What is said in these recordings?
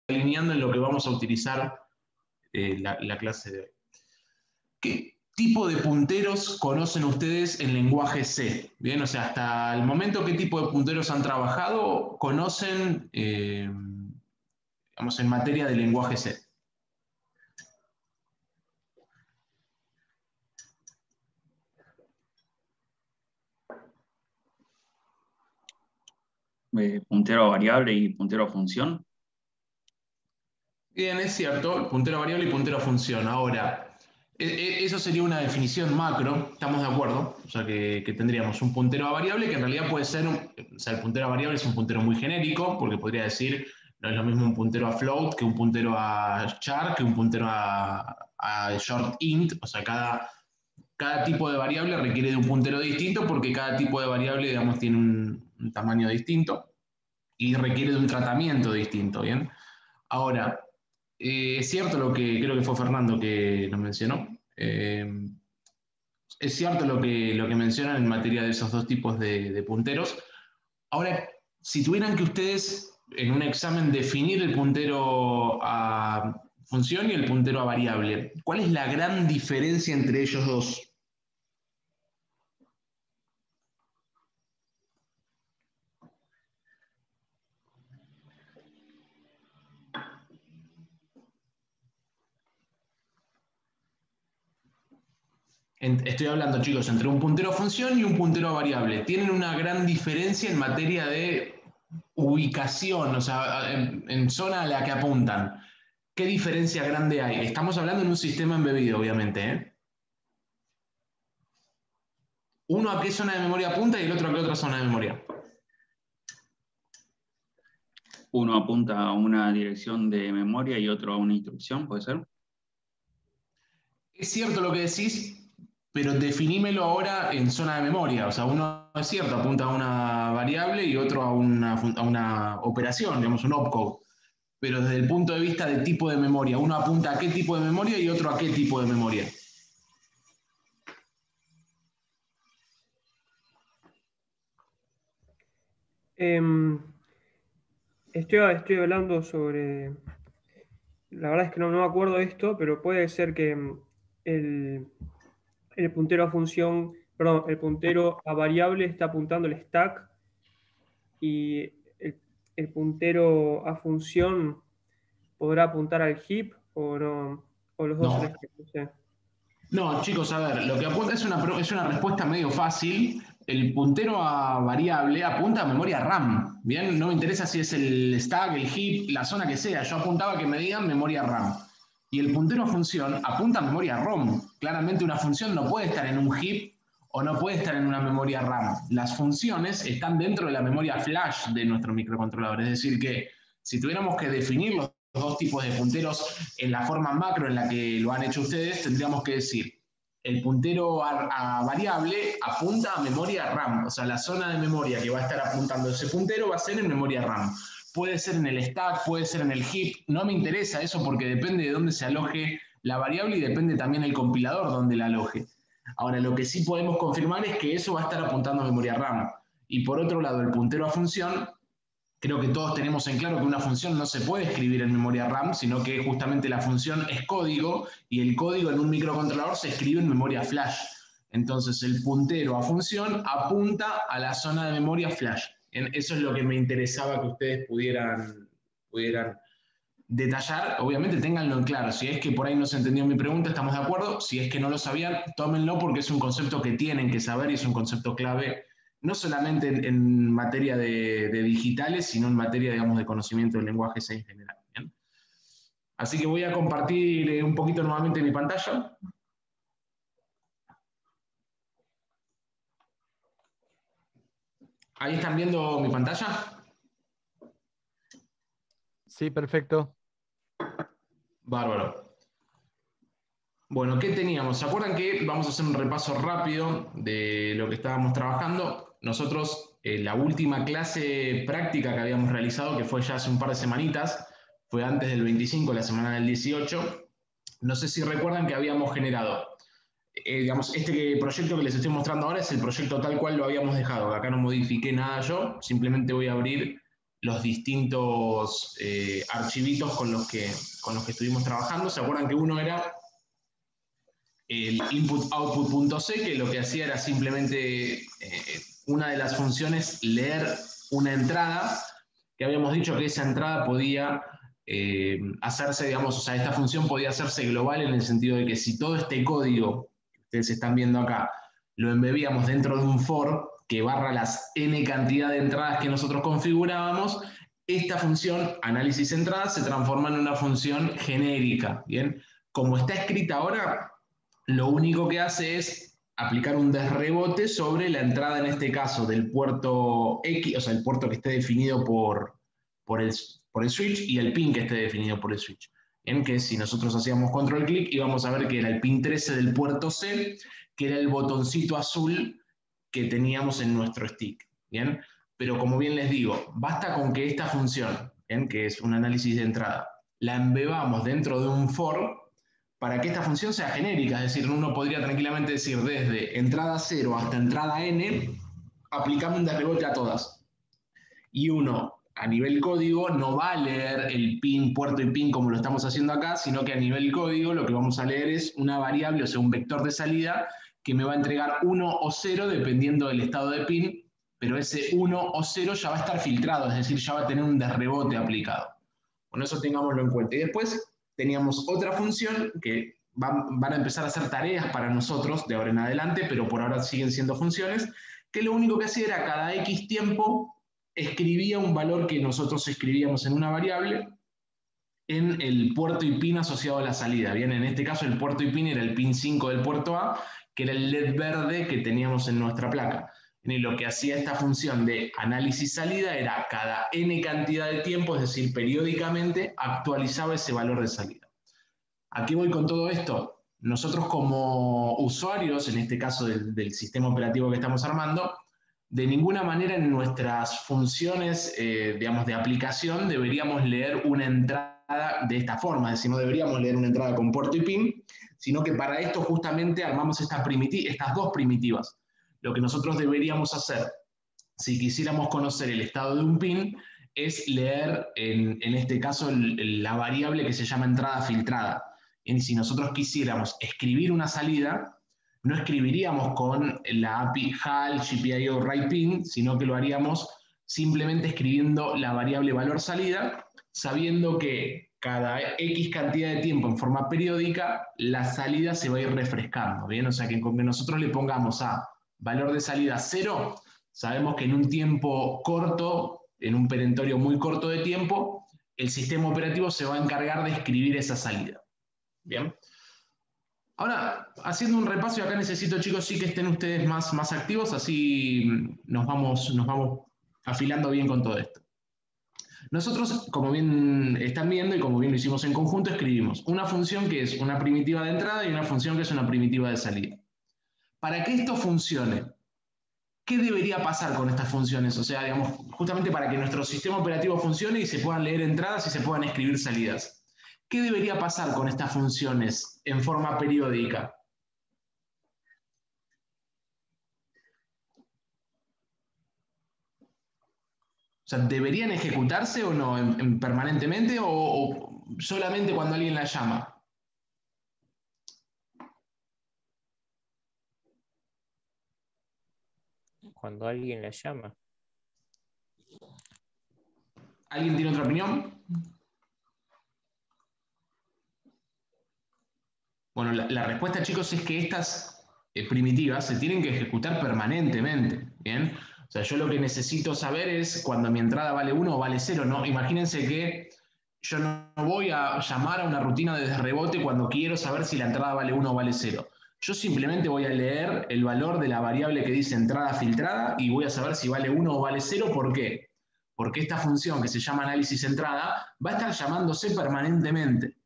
alineando en lo que vamos a utilizar la clase de hoy. ¿Qué tipo de punteros conocen ustedes en lenguaje C? Bien, o sea, hasta el momento, ¿qué tipo de punteros han trabajado? ¿Conocen, digamos, en materia de lenguaje C? Puntero a variable y puntero a función. Bien, es cierto, puntero a variable y puntero a función. Ahora, eso sería una definición macro, ¿estamos de acuerdo? O sea, que tendríamos un puntero a variable que en realidad puede ser, o sea, el puntero a variable es un puntero muy genérico, porque podría decir, no es lo mismo un puntero a float que un puntero a char, que un puntero a short int, o sea, cada tipo de variable requiere de un puntero distinto porque cada tipo de variable, digamos, tiene un tamaño distinto y requiere de un tratamiento distinto, ¿bien? Ahora, es cierto lo que creo que fue Fernando que nos mencionó. Es cierto lo que mencionan en materia de esos dos tipos de punteros. Ahora, si tuvieran que ustedes en un examen definir el puntero a función y el puntero a variable, ¿cuál es la gran diferencia entre ellos dos? Estoy hablando, chicos, entre un puntero a función y un puntero a variable. Tienen una gran diferencia en materia de ubicación, o sea, en zona a la que apuntan. ¿Qué diferencia grande hay? Estamos hablando en un sistema embebido, obviamente, ¿eh? Uno a qué zona de memoria apunta y el otro a qué otra zona de memoria. Uno apunta a una dirección de memoria y otro a una instrucción, ¿puede ser? Es cierto lo que decís, pero definímelo ahora en zona de memoria. O sea, uno es cierto, apunta a una variable y otro a una operación, digamos, un opcode. Pero desde el punto de vista de tipo de memoria, uno apunta a qué tipo de memoria y otro a qué tipo de memoria. Estoy hablando sobre. La verdad es que no me acuerdo de esto, pero puede ser que el, el puntero a función, perdón, el puntero a variable está apuntando el stack y el puntero a función podrá apuntar al heap o no, o los dos son No, stack, no sé. no, chicos, a ver, lo que apunta es una respuesta medio fácil. El puntero a variable apunta a memoria RAM. Bien, no me interesa si es el stack, el heap, la zona que sea. Yo apuntaba a que me digan memoria RAM. Y el puntero a función apunta a memoria ROM. Claramente una función no puede estar en un heap o no puede estar en una memoria RAM. Las funciones están dentro de la memoria flash de nuestro microcontrolador. Es decir, que si tuviéramos que definir los dos tipos de punteros en la forma macro en la que lo han hecho ustedes, tendríamos que decir, el puntero a variable apunta a memoria RAM, o sea, la zona de memoria que va a estar apuntando ese puntero va a ser en memoria RAM. Puede ser en el stack, puede ser en el heap, no me interesa eso porque depende de dónde se aloje la variable y depende también el compilador donde la aloje. Ahora, lo que sí podemos confirmar es que eso va a estar apuntando a memoria RAM. Y por otro lado, el puntero a función, creo que todos tenemos en claro que una función no se puede escribir en memoria RAM, sino que justamente la función es código y el código en un microcontrolador se escribe en memoria flash. Entonces el puntero a función apunta a la zona de memoria flash. Eso es lo que me interesaba que ustedes pudieran detallar. Obviamente ténganlo en claro. Si es que por ahí no se entendió mi pregunta, estamos de acuerdo. Si es que no lo sabían, tómenlo porque es un concepto que tienen que saber y es un concepto clave no solamente en materia de digitales, sino en materia, digamos, de conocimiento del lenguaje C en general. ¿Bien? Así que voy a compartir un poquito nuevamente mi pantalla. ¿Ahí están viendo mi pantalla? Sí, perfecto. Bárbaro. Bueno, ¿qué teníamos? ¿Se acuerdan que vamos a hacer un repaso rápido de lo que estábamos trabajando? Nosotros, la última clase práctica que habíamos realizado, que fue ya hace un par de semanitas, fue antes del 25, la semana del 18. No sé si recuerdan que habíamos generado, digamos, este proyecto que les estoy mostrando ahora es el proyecto tal cual lo habíamos dejado. Acá no modifiqué nada yo, simplemente voy a abrir los distintos archivitos con los que estuvimos trabajando. ¿Se acuerdan que uno era el input-output.c, que lo que hacía era simplemente una de las funciones leer una entrada, que habíamos dicho que esa entrada podía hacerse, digamos, o sea, esta función podía hacerse global en el sentido de que si todo este código que ustedes están viendo acá lo embebíamos dentro de un for que barra las n cantidad de entradas que nosotros configurábamos, esta función, análisis entradas, se transforma en una función genérica, ¿bien? Como está escrita ahora, lo único que hace es aplicar un desrebote sobre la entrada, en este caso, del puerto X, o sea, el puerto que esté definido por el switch, y el pin que esté definido por el switch. En que si nosotros hacíamos control clic, íbamos a ver que era el pin 13 del puerto C, que era el botoncito azul que teníamos en nuestro stick. ¿Bien? Pero como bien les digo, basta con que esta función, ¿bien?, que es un análisis de entrada, la embebamos dentro de un for para que esta función sea genérica. Es decir, uno podría tranquilamente decir desde entrada 0 hasta entrada n, aplicamos un desrebote a todas. Y uno, a nivel código, no va a leer el pin, puerto y pin como lo estamos haciendo acá, sino que a nivel código lo que vamos a leer es una variable, o sea, un vector de salida que me va a entregar 1 o 0 dependiendo del estado de pin, pero ese 1 o 0 ya va a estar filtrado, es decir, ya va a tener un desrebote aplicado. Con eso tengámoslo en cuenta. Y después teníamos otra función que van a empezar a hacer tareas para nosotros de ahora en adelante, pero por ahora siguen siendo funciones, que lo único que hacía era cada X tiempo escribía un valor que nosotros escribíamos en una variable en el puerto y pin asociado a la salida. Bien, en este caso el puerto y pin era el pin 5 del puerto A, que era el LED verde que teníamos en nuestra placa. Y lo que hacía esta función de análisis salida era cada n cantidad de tiempo, es decir, periódicamente actualizaba ese valor de salida. ¿A qué voy con todo esto? Nosotros como usuarios, en este caso del sistema operativo que estamos armando, de ninguna manera en nuestras funciones, digamos, de aplicación deberíamos leer una entrada de esta forma, es decir, no deberíamos leer una entrada con puerto y pin, sino que para esto justamente armamos estas dos primitivas. Lo que nosotros deberíamos hacer, si quisiéramos conocer el estado de un pin, es leer, en este caso, la variable que se llama entrada filtrada. Y si nosotros quisiéramos escribir una salida, no escribiríamos con la API HAL, GPIO, WritePin, sino que lo haríamos simplemente escribiendo la variable valor salida, sabiendo que cada X cantidad de tiempo en forma periódica, la salida se va a ir refrescando, ¿bien? O sea que con que nosotros le pongamos a valor de salida 0, sabemos que en un tiempo corto, en un perentorio muy corto de tiempo, el sistema operativo se va a encargar de escribir esa salida. ¿Bien? Ahora, haciendo un repaso, y acá necesito, chicos, sí que estén ustedes más activos, así nos vamos afilando bien con todo esto. Nosotros, como bien están viendo y como bien lo hicimos en conjunto, escribimos una función que es una primitiva de entrada y una función que es una primitiva de salida. Para que esto funcione, ¿qué debería pasar con estas funciones? O sea, digamos, justamente para que nuestro sistema operativo funcione y se puedan leer entradas y se puedan escribir salidas. ¿Qué debería pasar con estas funciones en forma periódica? O sea, ¿deberían ejecutarse o no permanentemente o solamente cuando alguien la llama? Cuando alguien la llama. ¿Alguien tiene otra opinión? Bueno, la respuesta, chicos, es que estas primitivas se tienen que ejecutar permanentemente, ¿bien? O sea, yo lo que necesito saber es cuando mi entrada vale 1 o vale 0, ¿no? Imagínense que yo no voy a llamar a una rutina de rebote cuando quiero saber si la entrada vale 1 o vale 0. Yo simplemente voy a leer el valor de la variable que dice entrada filtrada y voy a saber si vale 1 o vale 0. ¿Por qué? Porque esta función que se llama análisis entrada va a estar llamándose permanentemente.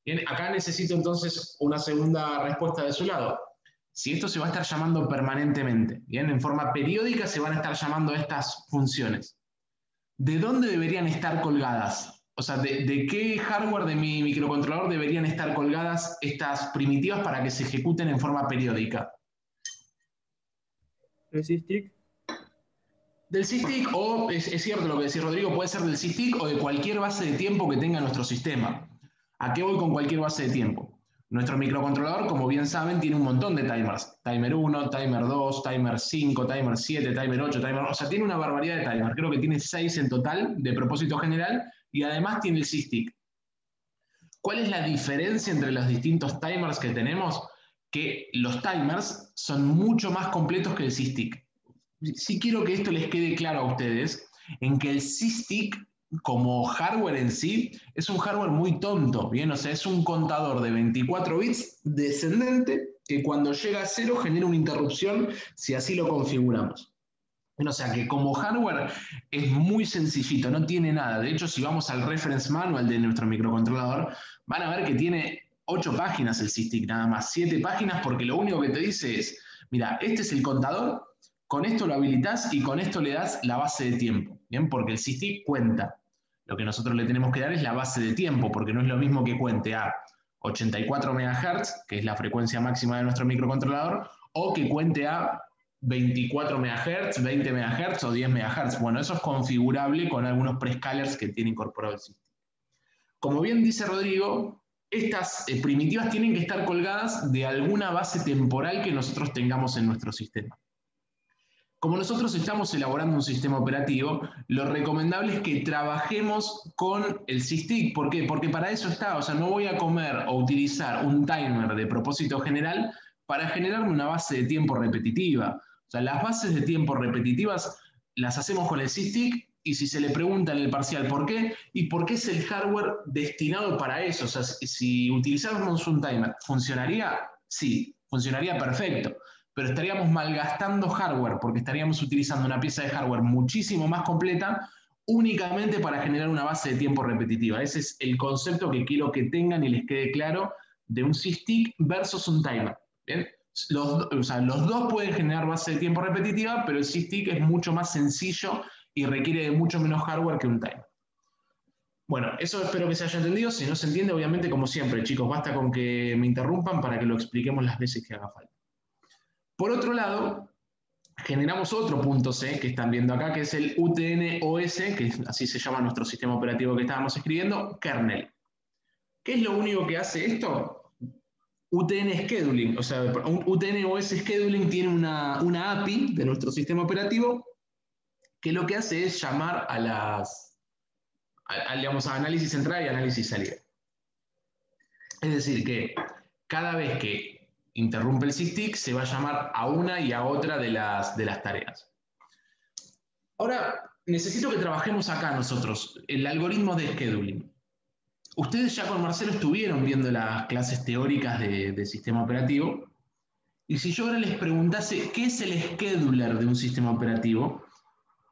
Bien, acá necesito entonces una segunda respuesta de su lado. Si esto se va a estar llamando permanentemente, bien, en forma periódica se van a estar llamando estas funciones. ¿De dónde deberían estar colgadas? O sea, ¿de qué hardware de mi microcontrolador deberían estar colgadas estas primitivas para que se ejecuten en forma periódica? ¿El SysTick? Del SysTick, o es cierto lo que decís, Rodrigo, puede ser del SysTick o de cualquier base de tiempo que tenga nuestro sistema. ¿A qué voy con cualquier base de tiempo? Nuestro microcontrolador, como bien saben, tiene un montón de timers. Timer 1, timer 2, timer 5, timer 7, timer 8, timer... O sea, tiene una barbaridad de timers. Creo que tiene 6 en total de propósito general y además tiene el SysTick. ¿Cuál es la diferencia entre los distintos timers que tenemos? Que los timers son mucho más completos que el SysTick. Sí quiero que esto les quede claro a ustedes, en que el SysTick, como hardware en sí, es un hardware muy tonto, ¿bien? O sea, es un contador de 24 bits descendente que cuando llega a 0 genera una interrupción si así lo configuramos. O sea que como hardware es muy sencillito, no tiene nada. De hecho, si vamos al reference manual de nuestro microcontrolador, van a ver que tiene 8 páginas el SysTick, nada más, 7 páginas, porque lo único que te dice es, mira, este es el contador, con esto lo habilitas y con esto le das la base de tiempo, ¿bien? Porque el SysTick cuenta. Lo que nosotros le tenemos que dar es la base de tiempo, porque no es lo mismo que cuente a 84 MHz, que es la frecuencia máxima de nuestro microcontrolador, o que cuente a 24 MHz, 20 MHz o 10 MHz. Bueno, eso es configurable con algunos prescalers que tiene incorporado el SysTick. Como bien dice Rodrigo, estas primitivas tienen que estar colgadas de alguna base temporal que nosotros tengamos en nuestro sistema. Como nosotros estamos elaborando un sistema operativo, lo recomendable es que trabajemos con el SysTick. ¿Por qué? Porque para eso está. O sea, no voy a comer o utilizar un timer de propósito general para generarme una base de tiempo repetitiva. O sea, las bases de tiempo repetitivas las hacemos con el SysTick y si se le pregunta en el parcial ¿por qué? Y porque es el hardware destinado para eso. O sea, si utilizáramos un timer, ¿funcionaría? Sí, funcionaría perfecto. Pero estaríamos malgastando hardware porque estaríamos utilizando una pieza de hardware muchísimo más completa únicamente para generar una base de tiempo repetitiva. Ese es el concepto que quiero que tengan y les quede claro de un SysTick versus un timer. ¿Bien? O sea, los dos pueden generar base de tiempo repetitiva, pero el SysTick es mucho más sencillo y requiere de mucho menos hardware que un timer. Bueno, eso espero que se haya entendido. Si no se entiende, obviamente, como siempre, chicos, basta con que me interrumpan para que lo expliquemos las veces que haga falta. Por otro lado, generamos otro punto C que están viendo acá, que es el UTN-OS, que así se llama nuestro sistema operativo que estábamos escribiendo, kernel. ¿Qué es lo único que hace esto? UTN Scheduling, o sea, un UTN-OS Scheduling tiene una API de nuestro sistema operativo que lo que hace es llamar a digamos, a análisis entrada y análisis salida. Es decir, que cada vez que interrumpe el SysTick, se va a llamar a una y a otra de las tareas. Ahora, necesito que trabajemos acá nosotros, el algoritmo de scheduling. Ustedes ya con Marcelo estuvieron viendo las clases teóricas de sistema operativo, y si yo ahora les preguntase qué es el scheduler de un sistema operativo,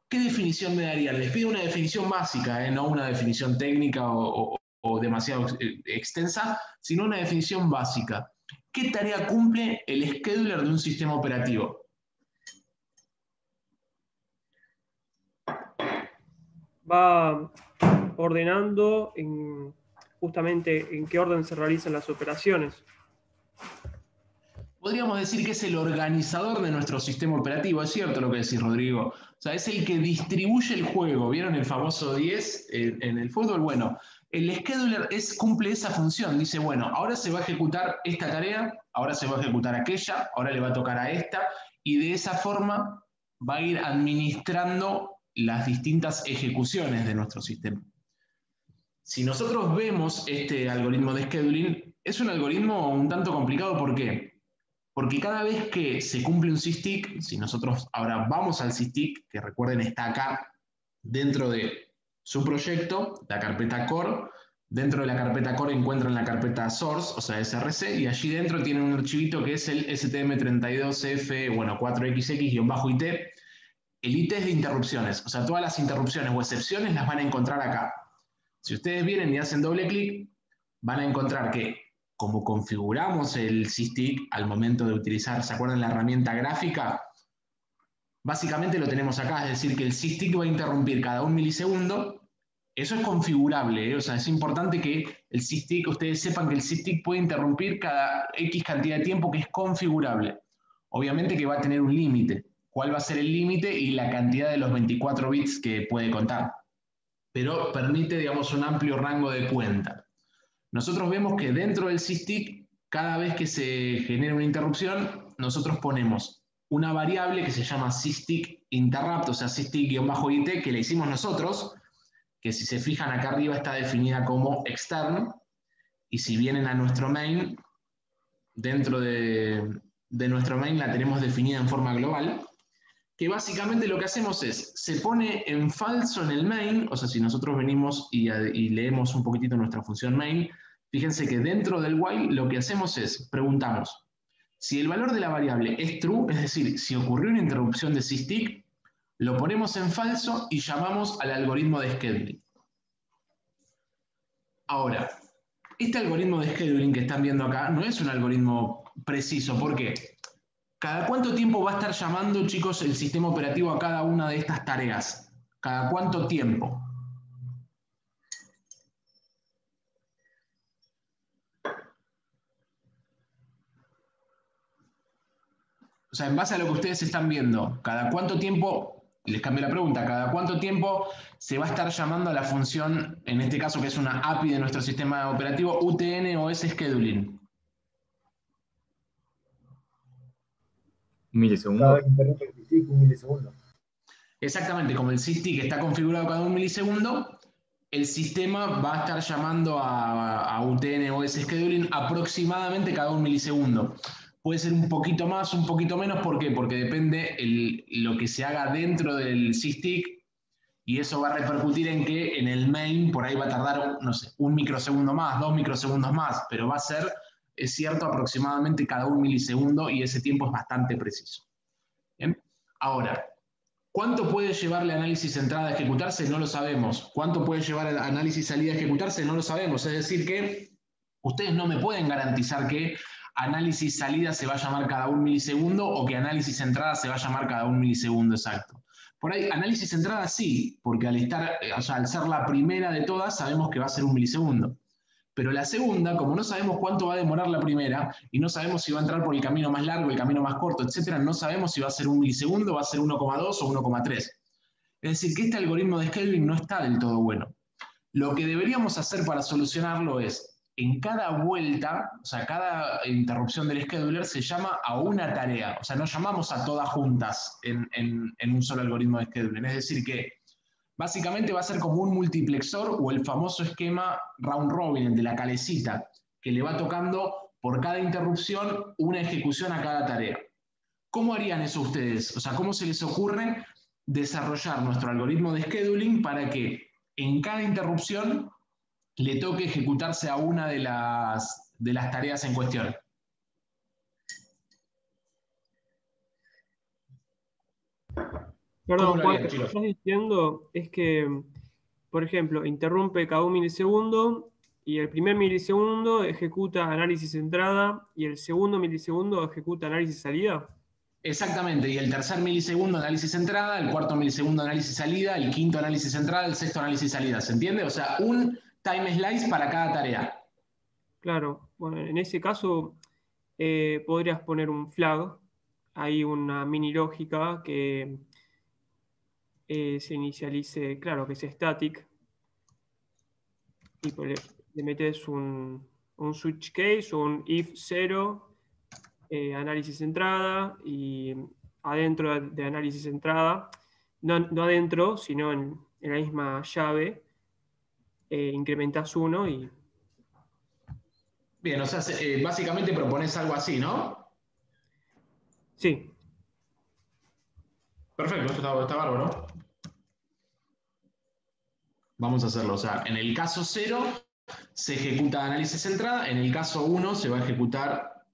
¿qué definición me darían? Les pido una definición básica, no una definición técnica o demasiado extensa, sino una definición básica. ¿Qué tarea cumple el scheduler de un sistema operativo? Va ordenando justamente en qué orden se realizan las operaciones. Podríamos decir que es el organizador de nuestro sistema operativo, es cierto lo que decís, Rodrigo. O sea, es el que distribuye el juego. ¿Vieron el famoso 10 en el fútbol? Bueno, el scheduler cumple esa función. Dice, bueno, ahora se va a ejecutar esta tarea, ahora se va a ejecutar aquella, ahora le va a tocar a esta, y de esa forma va a ir administrando las distintas ejecuciones de nuestro sistema. Si nosotros vemos este algoritmo de scheduling, es un algoritmo un tanto complicado. ¿Por qué? Porque cada vez que se cumple un SysTick, si nosotros ahora vamos al SysTick, que recuerden está acá dentro de su proyecto, la carpeta core, dentro de la carpeta core encuentran la carpeta source, o sea, src, y allí dentro tienen un archivito que es el stm32f, bueno, 4xx-it. El IT es de interrupciones, o sea, todas las interrupciones o excepciones las van a encontrar acá. Si ustedes vienen y hacen doble clic, van a encontrar que como configuramos el SysTick al momento de utilizar, ¿se acuerdan la herramienta gráfica? Básicamente lo tenemos acá, es decir, que el SysTick va a interrumpir cada 1 milisegundo. Eso es configurable, o sea, es importante que el SysTick, ustedes sepan que el SysTick puede interrumpir cada X cantidad de tiempo, que es configurable. Obviamente que va a tener un límite. cuál va a ser el límite y la cantidad de los 24 bits que puede contar. Pero permite, digamos, un amplio rango de cuenta. Nosotros vemos que dentro del sysdig, cada vez que se genera una interrupción, nosotros ponemos una variable que se llama sysdig interrupt, o sea, sysdig-it, que le hicimos nosotros, que si se fijan acá arriba está definida como extern, y si vienen a nuestro main, dentro de nuestro main la tenemos definida en forma global, que básicamente lo que hacemos es, se pone en falso en el main, o sea, si nosotros venimos y leemos un poquitito nuestra función main, fíjense que dentro del while lo que hacemos es, preguntamos, si el valor de la variable es true, es decir, si ocurrió una interrupción de sysdig, lo ponemos en falso y llamamos al algoritmo de scheduling. Ahora, este algoritmo de scheduling que están viendo acá no es un algoritmo preciso. ¿Por qué? ¿Cada cuánto tiempo va a estar llamando, chicos, el sistema operativo a cada una de estas tareas? ¿Cada cuánto tiempo? O sea, en base a lo que ustedes están viendo, ¿cada cuánto tiempo, les cambié la pregunta, cada cuánto tiempo se va a estar llamando a la función, en este caso que es una API de nuestro sistema operativo, UTN-OS Scheduling? Un milisegundo. Cada vez que interrumpe el sysdig, un milisegundo. Exactamente, como el sysdig está configurado cada un milisegundo, el sistema va a estar llamando a UTN-OS Scheduling aproximadamente cada un milisegundo. Puede ser un poquito más, un poquito menos, ¿por qué? Porque depende lo que se haga dentro del sysdig, y eso va a repercutir en que en el main por ahí va a tardar, no sé, 1 microsegundo más, 2 microsegundos más, pero va a ser, es cierto, aproximadamente cada un milisegundo, y ese tiempo es bastante preciso. ¿Bien? Ahora, ¿cuánto puede llevarle análisis entrada a ejecutarse? No lo sabemos. ¿Cuánto puede llevar el análisis salida a ejecutarse? No lo sabemos. Es decir que ustedes no me pueden garantizar que análisis salida se va a llamar cada un milisegundo o que análisis entrada se va a llamar cada un milisegundo exacto. Por ahí, análisis entrada sí, porque al ser la primera de todas, sabemos que va a ser un milisegundo. Pero la segunda, como no sabemos cuánto va a demorar la primera, y no sabemos si va a entrar por el camino más largo, el camino más corto, etc., no sabemos si va a ser un milisegundo, va a ser 1,2 o 1,3. Es decir, que este algoritmo de scheduling no está del todo bueno. Lo que deberíamos hacer para solucionarlo es, en cada vuelta, o sea, cada interrupción del scheduler se llama a una tarea. O sea, no llamamos a todas juntas en un solo algoritmo de scheduling. Es decir, que básicamente va a ser como un multiplexor o el famoso esquema round robin, el de la calecita, que le va tocando por cada interrupción una ejecución a cada tarea. ¿Cómo harían eso ustedes? O sea, ¿cómo se les ocurre desarrollar nuestro algoritmo de scheduling para que en cada interrupción le toque ejecutarse a una de las tareas en cuestión? Perdón, ¿Cómo lo Juan, harían, lo que chicos? estás diciendo es que, por ejemplo, interrumpe cada un milisegundo y el primer milisegundo ejecuta análisis entrada y el segundo milisegundo ejecuta análisis salida. Exactamente, y el tercer milisegundo análisis entrada, el cuarto milisegundo análisis salida, el quinto análisis entrada, el sexto análisis salida, ¿se entiende? O sea, un time slice para cada tarea. Claro, bueno, en ese caso podrías poner un flag, hay una mini lógica que se inicialice, claro, que es static, y le metes un switch case o un if 0, análisis entrada, y adentro de análisis entrada, no adentro, sino en la misma llave, incrementas 1 y... Bien, o sea, básicamente propones algo así, ¿no? Sí, Perfecto, esto está bárbaro, ¿no? Vamos a hacerlo. O sea, en el caso 0 se ejecuta análisis entrada, en el caso 1 se va a ejecutar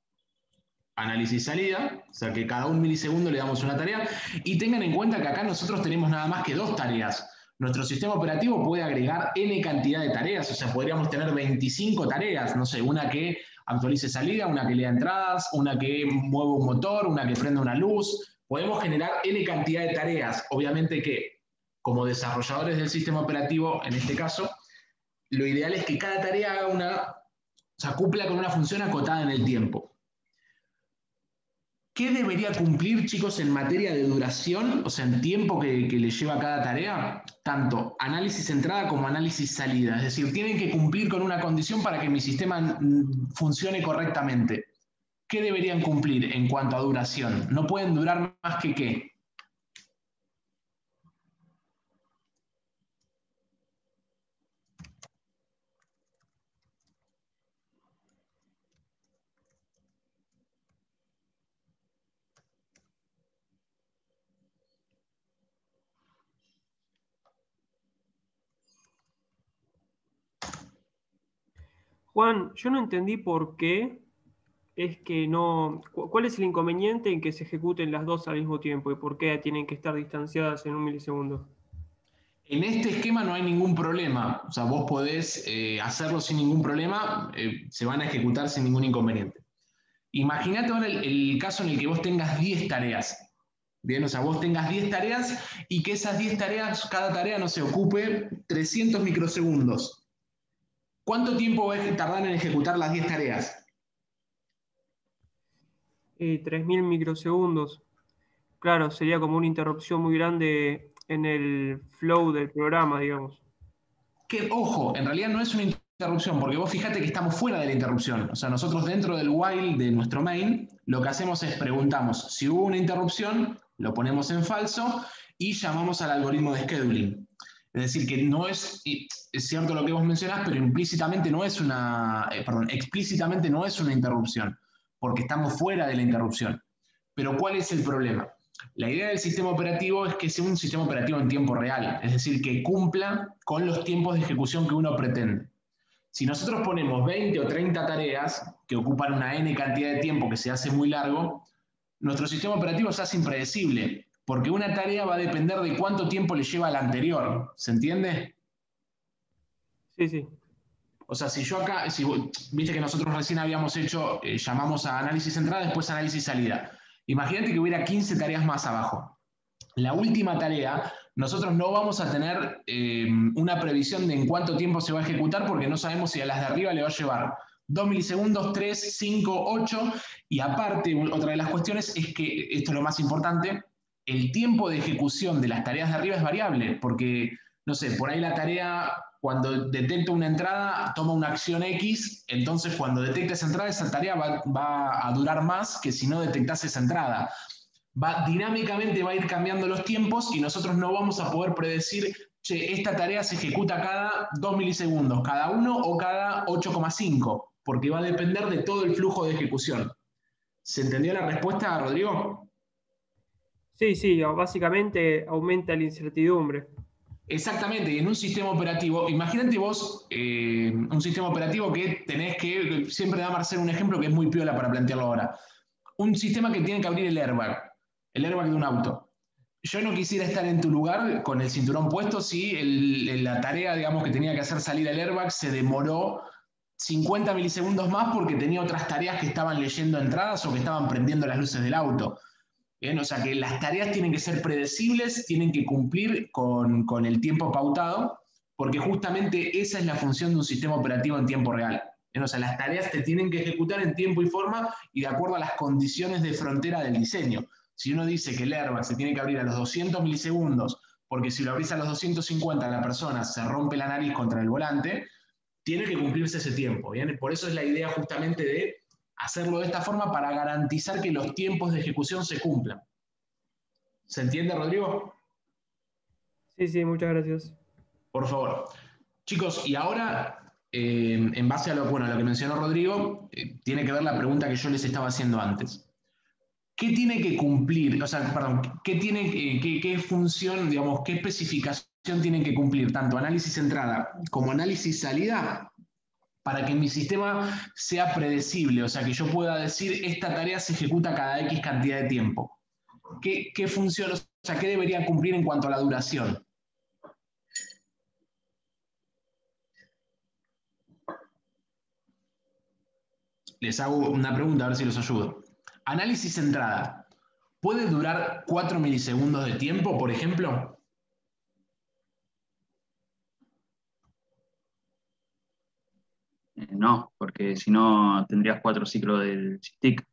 análisis salida, o sea que cada un milisegundo le damos una tarea, y tengan en cuenta que acá nosotros tenemos nada más que 2 tareas. Nuestro sistema operativo puede agregar n cantidad de tareas, o sea, podríamos tener 25 tareas, no sé, una que actualice salida, una que lea entradas, una que mueva un motor, una que prenda una luz. Podemos generar n cantidad de tareas. Obviamente que, como desarrolladores del sistema operativo, en este caso, lo ideal es que cada tarea haga cumpla con una función acotada en el tiempo. ¿Qué debería cumplir, chicos, en materia de duración, o sea, en tiempo que le lleva cada tarea? Tanto análisis entrada como análisis salida. Es decir, tienen que cumplir con una condición para que mi sistema funcione correctamente. ¿Qué deberían cumplir en cuanto a duración? No pueden durar más que qué. Juan, yo no entendí por qué es que no. ¿Cuál es el inconveniente en que se ejecuten las dos al mismo tiempo y por qué tienen que estar distanciadas en un milisegundo? En este esquema no hay ningún problema, o sea, vos podés hacerlo sin ningún problema, se van a ejecutar sin ningún inconveniente. Imagínate ahora el caso en el que vos tengas 10 tareas, bien, o sea, vos tengas 10 tareas y que esas 10 tareas, cada tarea no se ocupe 300 microsegundos. ¿Cuánto tiempo va a tardar en ejecutar las 10 tareas? 3000 microsegundos. Claro, sería como una interrupción muy grande en el flow del programa, digamos. Que, ojo, en realidad no es una interrupción, porque vos fíjate que estamos fuera de la interrupción. O sea, nosotros dentro del while de nuestro main, lo que hacemos es preguntamos si hubo una interrupción, lo ponemos en falso y llamamos al algoritmo de scheduling. Es decir, que no es cierto lo que vos mencionás, pero implícitamente no es una, explícitamente no es una interrupción, porque estamos fuera de la interrupción. Pero ¿cuál es el problema? La idea del sistema operativo es que sea un sistema operativo en tiempo real, es decir, que cumpla con los tiempos de ejecución que uno pretende. Si nosotros ponemos 20 o 30 tareas que ocupan una n cantidad de tiempo que se hace muy largo, nuestro sistema operativo se hace impredecible, porque una tarea va a depender de cuánto tiempo le lleva a la anterior. ¿Se entiende? Sí, sí. O sea, si yo acá, viste que nosotros recién habíamos hecho, llamamos a análisis entrada, después análisis salida. Imagínate que hubiera 15 tareas más abajo. La última tarea, nosotros no vamos a tener una previsión de en cuánto tiempo se va a ejecutar porque no sabemos si a las de arriba le va a llevar 2 milisegundos, 3, 5, 8. Y aparte, otra de las cuestiones es que, esto es lo más importante, el tiempo de ejecución de las tareas de arriba es variable, porque, no sé, por ahí la tarea, cuando detecta una entrada, toma una acción X, entonces cuando detecta esa entrada, esa tarea va a durar más que si no detectase esa entrada. Dinámicamente va a ir cambiando los tiempos y nosotros no vamos a poder predecir, che, esta tarea se ejecuta cada 2 milisegundos, cada 1 o cada 8,5, porque va a depender de todo el flujo de ejecución. ¿Se entendió la respuesta, Rodrigo? Sí, sí, básicamente aumenta la incertidumbre. Exactamente, y en un sistema operativo, imagínate vos un sistema operativo que tenés que, siempre da a Marcel un ejemplo que es muy piola para plantearlo ahora. Un sistema que tiene que abrir el airbag de un auto. Yo no quisiera estar en tu lugar con el cinturón puesto si la tarea, digamos, que tenía que hacer salir el airbag se demoró 50 milisegundos más porque tenía otras tareas que estaban leyendo entradas o que estaban prendiendo las luces del auto. Bien, o sea que las tareas tienen que ser predecibles, tienen que cumplir con el tiempo pautado, porque justamente esa es la función de un sistema operativo en tiempo real. Bien, o sea, las tareas te tienen que ejecutar en tiempo y forma y de acuerdo a las condiciones de frontera del diseño. Si uno dice que el airbag se tiene que abrir a los 200 milisegundos, porque si lo abrís a los 250 la persona se rompe la nariz contra el volante, tiene que cumplirse ese tiempo. ¿Bien? Por eso es la idea justamente de hacerlo de esta forma para garantizar que los tiempos de ejecución se cumplan. ¿Se entiende, Rodrigo? Sí, sí, muchas gracias. Por favor. Chicos, y ahora, en base a lo, bueno, a lo que mencionó Rodrigo, tiene que ver la pregunta que yo les estaba haciendo antes. ¿Qué tiene que cumplir? O sea, perdón, qué función, digamos, qué especificación tienen que cumplir tanto análisis entrada como análisis salida para que mi sistema sea predecible? O sea, que yo pueda decir, esta tarea se ejecuta cada X cantidad de tiempo. ¿Qué función, o sea, qué debería cumplir en cuanto a la duración? Les hago una pregunta a ver si los ayudo. Análisis entrada. ¿Puede durar 4 milisegundos de tiempo, por ejemplo? No, porque si no tendrías 4 ciclos del stick.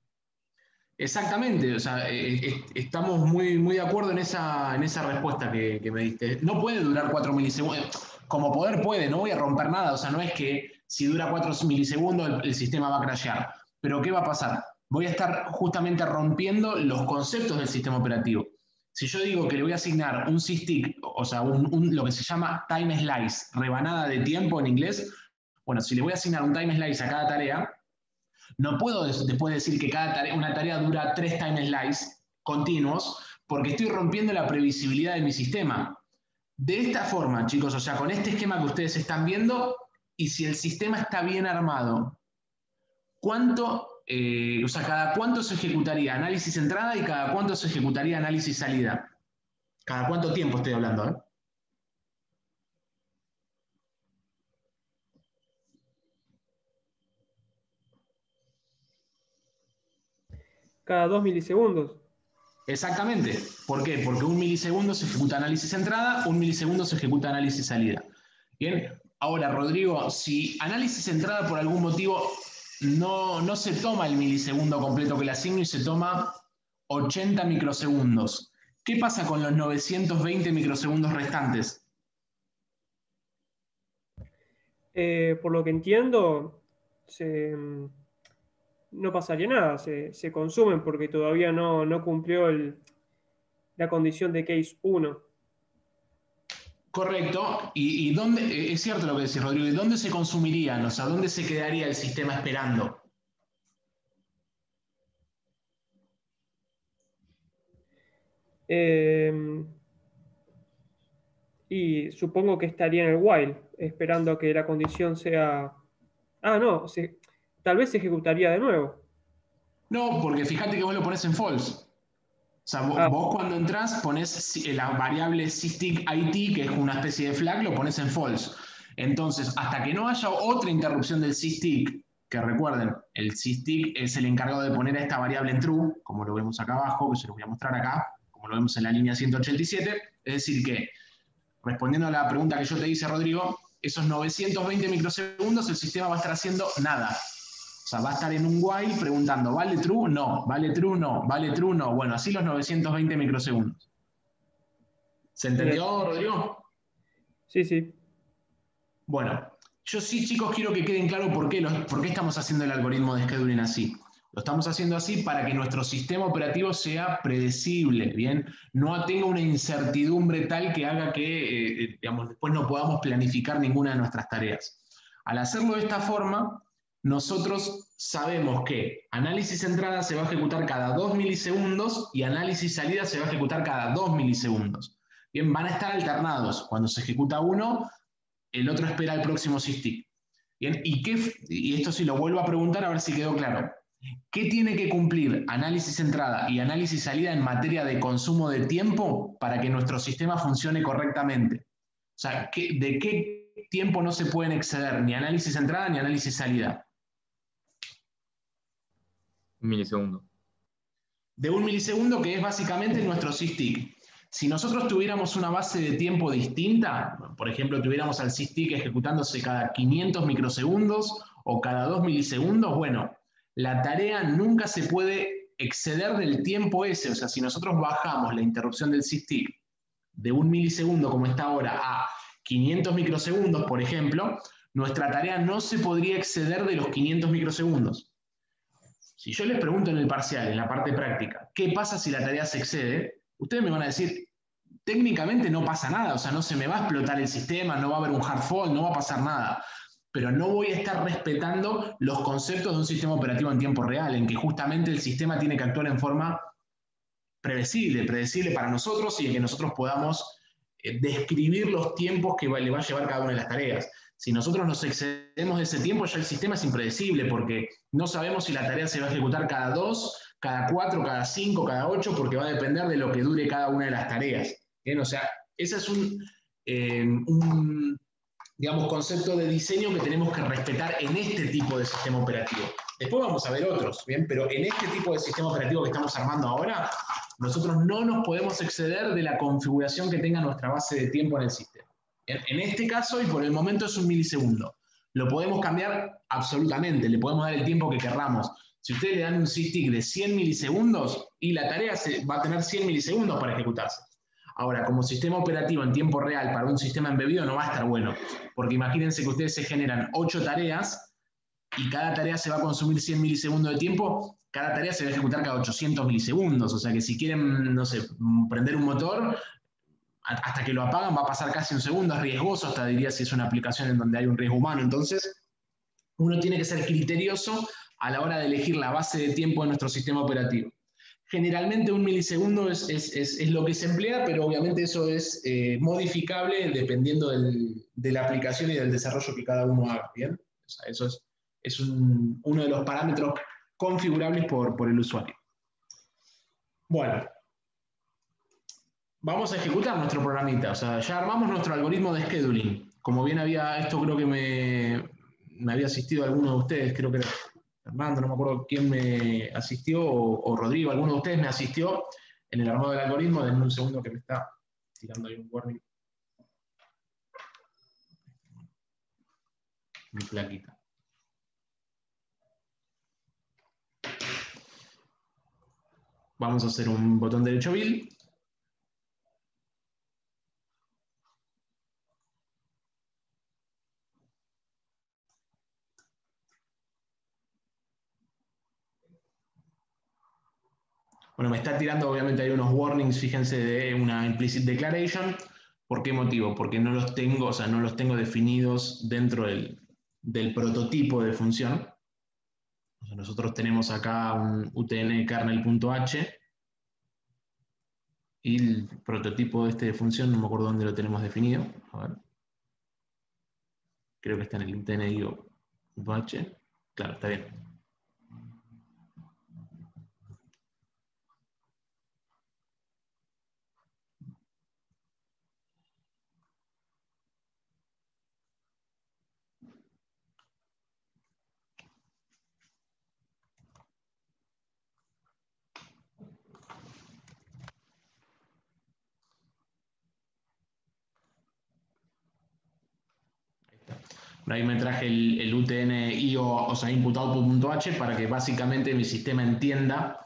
Exactamente, o sea, estamos muy, muy de acuerdo en esa respuesta que me diste. No puede durar 4 milisegundos. Como poder puede, no voy a romper nada. O sea, no es que si dura 4 milisegundos el sistema va a crashear. Pero ¿qué va a pasar? Voy a estar justamente rompiendo los conceptos del sistema operativo. Si yo digo que le voy a asignar un sysdig, o sea, lo que se llama time slice, rebanada de tiempo en inglés, bueno, si le voy a asignar un time slice a cada tarea, no puedo después decir que una tarea dura 3 time slice continuos, porque estoy rompiendo la previsibilidad de mi sistema. De esta forma, chicos, o sea, con este esquema que ustedes están viendo, y si el sistema está bien armado, cada cuánto se ejecutaría análisis entrada y cada cuánto se ejecutaría análisis salida. ¿Cada cuánto tiempo estoy hablando? Cada 2 milisegundos. Exactamente. ¿Por qué? Porque 1 milisegundo se ejecuta análisis entrada, 1 milisegundo se ejecuta análisis salida. Bien. Ahora, Rodrigo, si análisis entrada por algún motivo no se toma el milisegundo completo que le asigno y se toma 80 microsegundos, ¿qué pasa con los 920 microsegundos restantes? Por lo que entiendo, no pasaría nada, se consumen porque todavía no cumplió la condición de case 1. Correcto. ¿Y dónde, es cierto lo que decís, Rodrigo, ¿y dónde se consumirían? O sea, ¿dónde se quedaría el sistema esperando? Y supongo que estaría en el while, esperando a que la condición sea... Ah, no, tal vez se ejecutaría de nuevo. No, porque fíjate que vos lo pones en false. O sea, vos cuando entras pones la variable sysdig IT, que es una especie de flag, lo pones en false. Entonces, hasta que no haya otra interrupción del sysdig, que recuerden, el sysdig es el encargado de poner a esta variable en true, como lo vemos acá abajo, que se lo voy a mostrar acá, como lo vemos en la línea 187, es decir que, respondiendo a la pregunta que yo te hice, Rodrigo, esos 920 microsegundos el sistema va a estar haciendo nada. O sea, va a estar en un while preguntando, ¿vale true? No. ¿Vale true? No. ¿Vale true? No. Bueno, así los 920 microsegundos. ¿Se entendió, Rodrigo? Sí, sí. Bueno, yo sí, chicos, quiero que queden claro por qué estamos haciendo el algoritmo de scheduling así. Lo estamos haciendo así para que nuestro sistema operativo sea predecible, ¿bien? No tenga una incertidumbre tal que haga que, digamos, después no podamos planificar ninguna de nuestras tareas. Al hacerlo de esta forma, nosotros sabemos que análisis entrada se va a ejecutar cada 2 milisegundos y análisis salida se va a ejecutar cada 2 milisegundos. Bien, van a estar alternados. Cuando se ejecuta uno, el otro espera el próximo sysdig. Bien, y esto sí lo vuelvo a preguntar a ver si quedó claro. ¿Qué tiene que cumplir análisis entrada y análisis salida en materia de consumo de tiempo para que nuestro sistema funcione correctamente? O sea, ¿de qué tiempo no se pueden exceder ni análisis entrada ni análisis salida? 1 milisegundo. De 1 milisegundo, que es básicamente nuestro sysdig. Si nosotros tuviéramos una base de tiempo distinta, por ejemplo, tuviéramos al sysdig ejecutándose cada 500 microsegundos o cada 2 milisegundos, bueno, la tarea nunca se puede exceder del tiempo ese. O sea, si nosotros bajamos la interrupción del sysdig de 1 milisegundo, como está ahora, a 500 microsegundos, por ejemplo, nuestra tarea no se podría exceder de los 500 microsegundos. Si yo les pregunto en el parcial, en la parte práctica, ¿qué pasa si la tarea se excede? Ustedes me van a decir, técnicamente no pasa nada, o sea, no se me va a explotar el sistema, no va a haber un hard fault, no va a pasar nada. Pero no voy a estar respetando los conceptos de un sistema operativo en tiempo real, en que justamente el sistema tiene que actuar en forma predecible para nosotros y en que nosotros podamos describir los tiempos que le va a llevar cada una de las tareas. Si nosotros nos excedemos de ese tiempo, ya el sistema es impredecible, porque no sabemos si la tarea se va a ejecutar cada 2, cada 4, cada 5, cada 8, porque va a depender de lo que dure cada una de las tareas. ¿Bien? O sea, ese es un digamos, concepto de diseño que tenemos que respetar en este tipo de sistema operativo. Después vamos a ver otros, ¿bien? Pero en este tipo de sistema operativo que estamos armando ahora, nosotros no nos podemos exceder de la configuración que tenga nuestra base de tiempo en el sistema. En este caso, y por el momento, es 1 milisegundo. Lo podemos cambiar absolutamente, le podemos dar el tiempo que querramos. Si ustedes le dan un SysTick de 100 milisegundos, y la tarea va a tener 100 milisegundos para ejecutarse. Ahora, como sistema operativo en tiempo real para un sistema embebido no va a estar bueno, porque imagínense que ustedes se generan 8 tareas y cada tarea se va a consumir 100 milisegundos de tiempo, cada tarea se va a ejecutar cada 800 milisegundos, o sea que si quieren, no sé, prender un motor, hasta que lo apagan va a pasar casi un segundo, es riesgoso, hasta diría si es una aplicación en donde hay un riesgo humano. Entonces, uno tiene que ser criterioso a la hora de elegir la base de tiempo de nuestro sistema operativo. Generalmente 1 milisegundo es lo que se emplea, pero obviamente eso es modificable dependiendo de la aplicación y del desarrollo que cada uno haga, ¿bien? O sea, eso es uno de los parámetros configurables por el usuario. Bueno, vamos a ejecutar nuestro programita. O sea, ya armamos nuestro algoritmo de scheduling. Como bien esto creo que me había asistido alguno de ustedes, creo que era Fernando, no me acuerdo quién me asistió, o Rodrigo, alguno de ustedes me asistió en el armado del algoritmo. Denme un segundo que me está tirando ahí un warning. Mi plaquita. Vamos a hacer un botón derecho build. Bueno, me está tirando, obviamente hay unos warnings, fíjense, de una implicit declaration. ¿Por qué motivo? Porque no los tengo, o sea, no los tengo definidos dentro del prototipo de función. O sea, nosotros tenemos acá un utn kernel.h y el prototipo de función, no me acuerdo dónde lo tenemos definido. A ver. Creo que está en el utn.h. Claro, está bien. Ahí me traje el utn.io, o sea, input-output.h, para que básicamente mi sistema entienda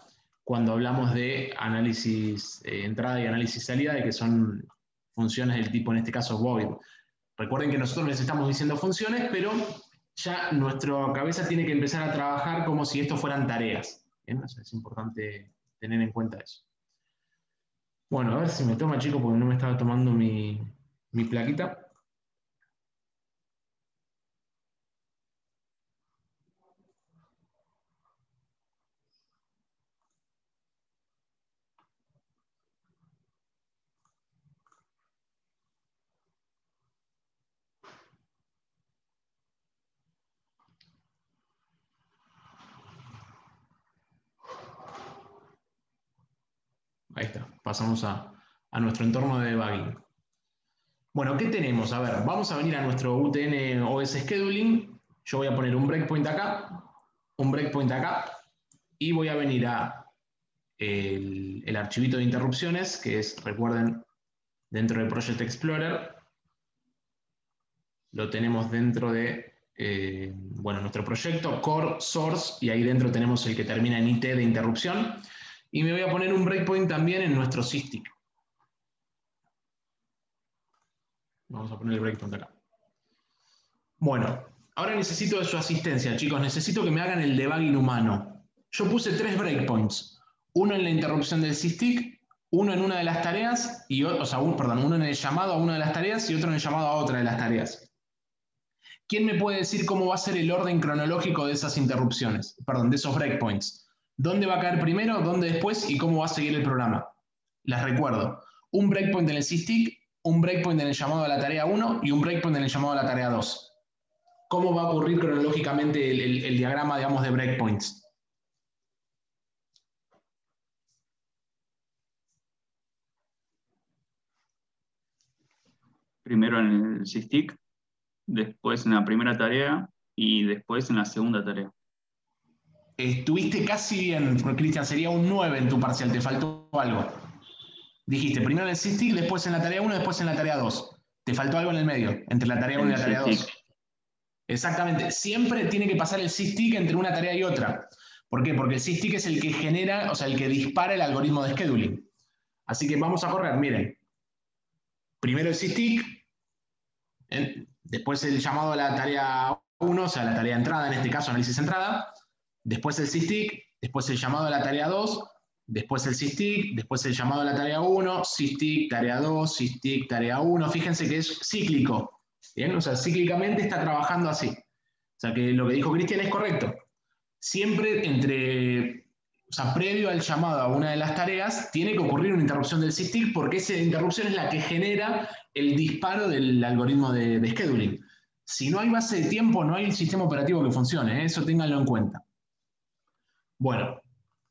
cuando hablamos de análisis entrada y análisis salida, de que son funciones del tipo, en este caso, void. Recuerden que nosotros les estamos diciendo funciones, pero ya nuestra cabeza tiene que empezar a trabajar como si esto fueran tareas. ¿Bien? O sea, es importante tener en cuenta eso. Bueno, a ver si me toma, chicos, porque no me estaba tomando mi plaquita. Ahí está, pasamos a nuestro entorno de debugging. Bueno, ¿qué tenemos? A ver, vamos a venir a nuestro UTN OS Scheduling. Yo voy a poner un breakpoint acá, y voy a venir a el archivito de interrupciones, que es, recuerden, dentro de Project Explorer. Lo tenemos dentro de, bueno, nuestro proyecto, core, source, y ahí dentro tenemos el que termina en IT de interrupción. Y me voy a poner un breakpoint también en nuestro SysTick. Vamos a poner el breakpoint acá. Bueno, ahora necesito de su asistencia, chicos. Necesito que me hagan el debugging humano. Yo puse 3 breakpoints. Uno en la interrupción del SysTick, uno en una de las tareas, uno en el llamado a una de las tareas y otro en el llamado a otra de las tareas. ¿Quién me puede decir cómo va a ser el orden cronológico de esas interrupciones? Perdón, de esos breakpoints. ¿Dónde va a caer primero, dónde después y cómo va a seguir el programa? Les recuerdo, un breakpoint en el SysTick, un breakpoint en el llamado a la tarea 1 y un breakpoint en el llamado a la tarea 2. ¿Cómo va a ocurrir cronológicamente el diagrama, digamos, de breakpoints? Primero en el SysTick, después en la primera tarea y después en la segunda tarea. Estuviste casi bien, Cristian, sería un 9 en tu parcial, te faltó algo. Dijiste primero en el SysTick, después en la tarea 1, después en la tarea 2. Te faltó algo en el medio, entre la tarea 1 y la tarea 2. Exactamente, siempre tiene que pasar el SysTick entre una tarea y otra. ¿Por qué? Porque el sysdig es el que genera, o sea, el que dispara el algoritmo de scheduling. Así que vamos a correr, miren. Primero el sysdig, después el llamado a la tarea 1, o sea, la tarea de entrada, en este caso análisis entrada, después el sysdig, después el llamado a la tarea 2, después el sysdig, después el llamado a la tarea 1, sysdig, tarea 2, sysdig, tarea 1. Fíjense que es cíclico. ¿Bien? O sea, cíclicamente está trabajando así. O sea, que lo que dijo Cristian es correcto. Siempre o sea, previo al llamado a una de las tareas, tiene que ocurrir una interrupción del sysdig porque esa interrupción es la que genera el disparo del algoritmo de scheduling. Si no hay base de tiempo, no hay sistema operativo que funcione, ¿eh? Eso ténganlo en cuenta. Bueno,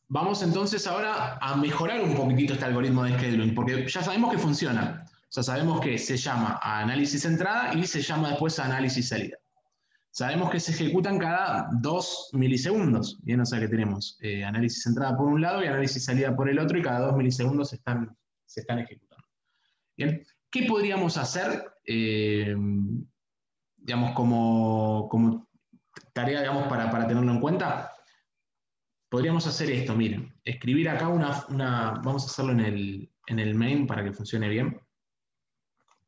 vamos entonces ahora a mejorar un poquitito este algoritmo de scheduling, porque ya sabemos que funciona. O sea, sabemos que se llama a análisis entrada y se llama después a análisis salida. Sabemos que se ejecutan cada 2 milisegundos. Bien, o sea que tenemos análisis entrada por un lado y análisis salida por el otro, y cada 2 milisegundos se están ejecutando. Bien, ¿qué podríamos hacer, digamos, como tarea, digamos, para tenerlo en cuenta? Podríamos hacer esto, miren, escribir acá vamos a hacerlo en el main para que funcione bien.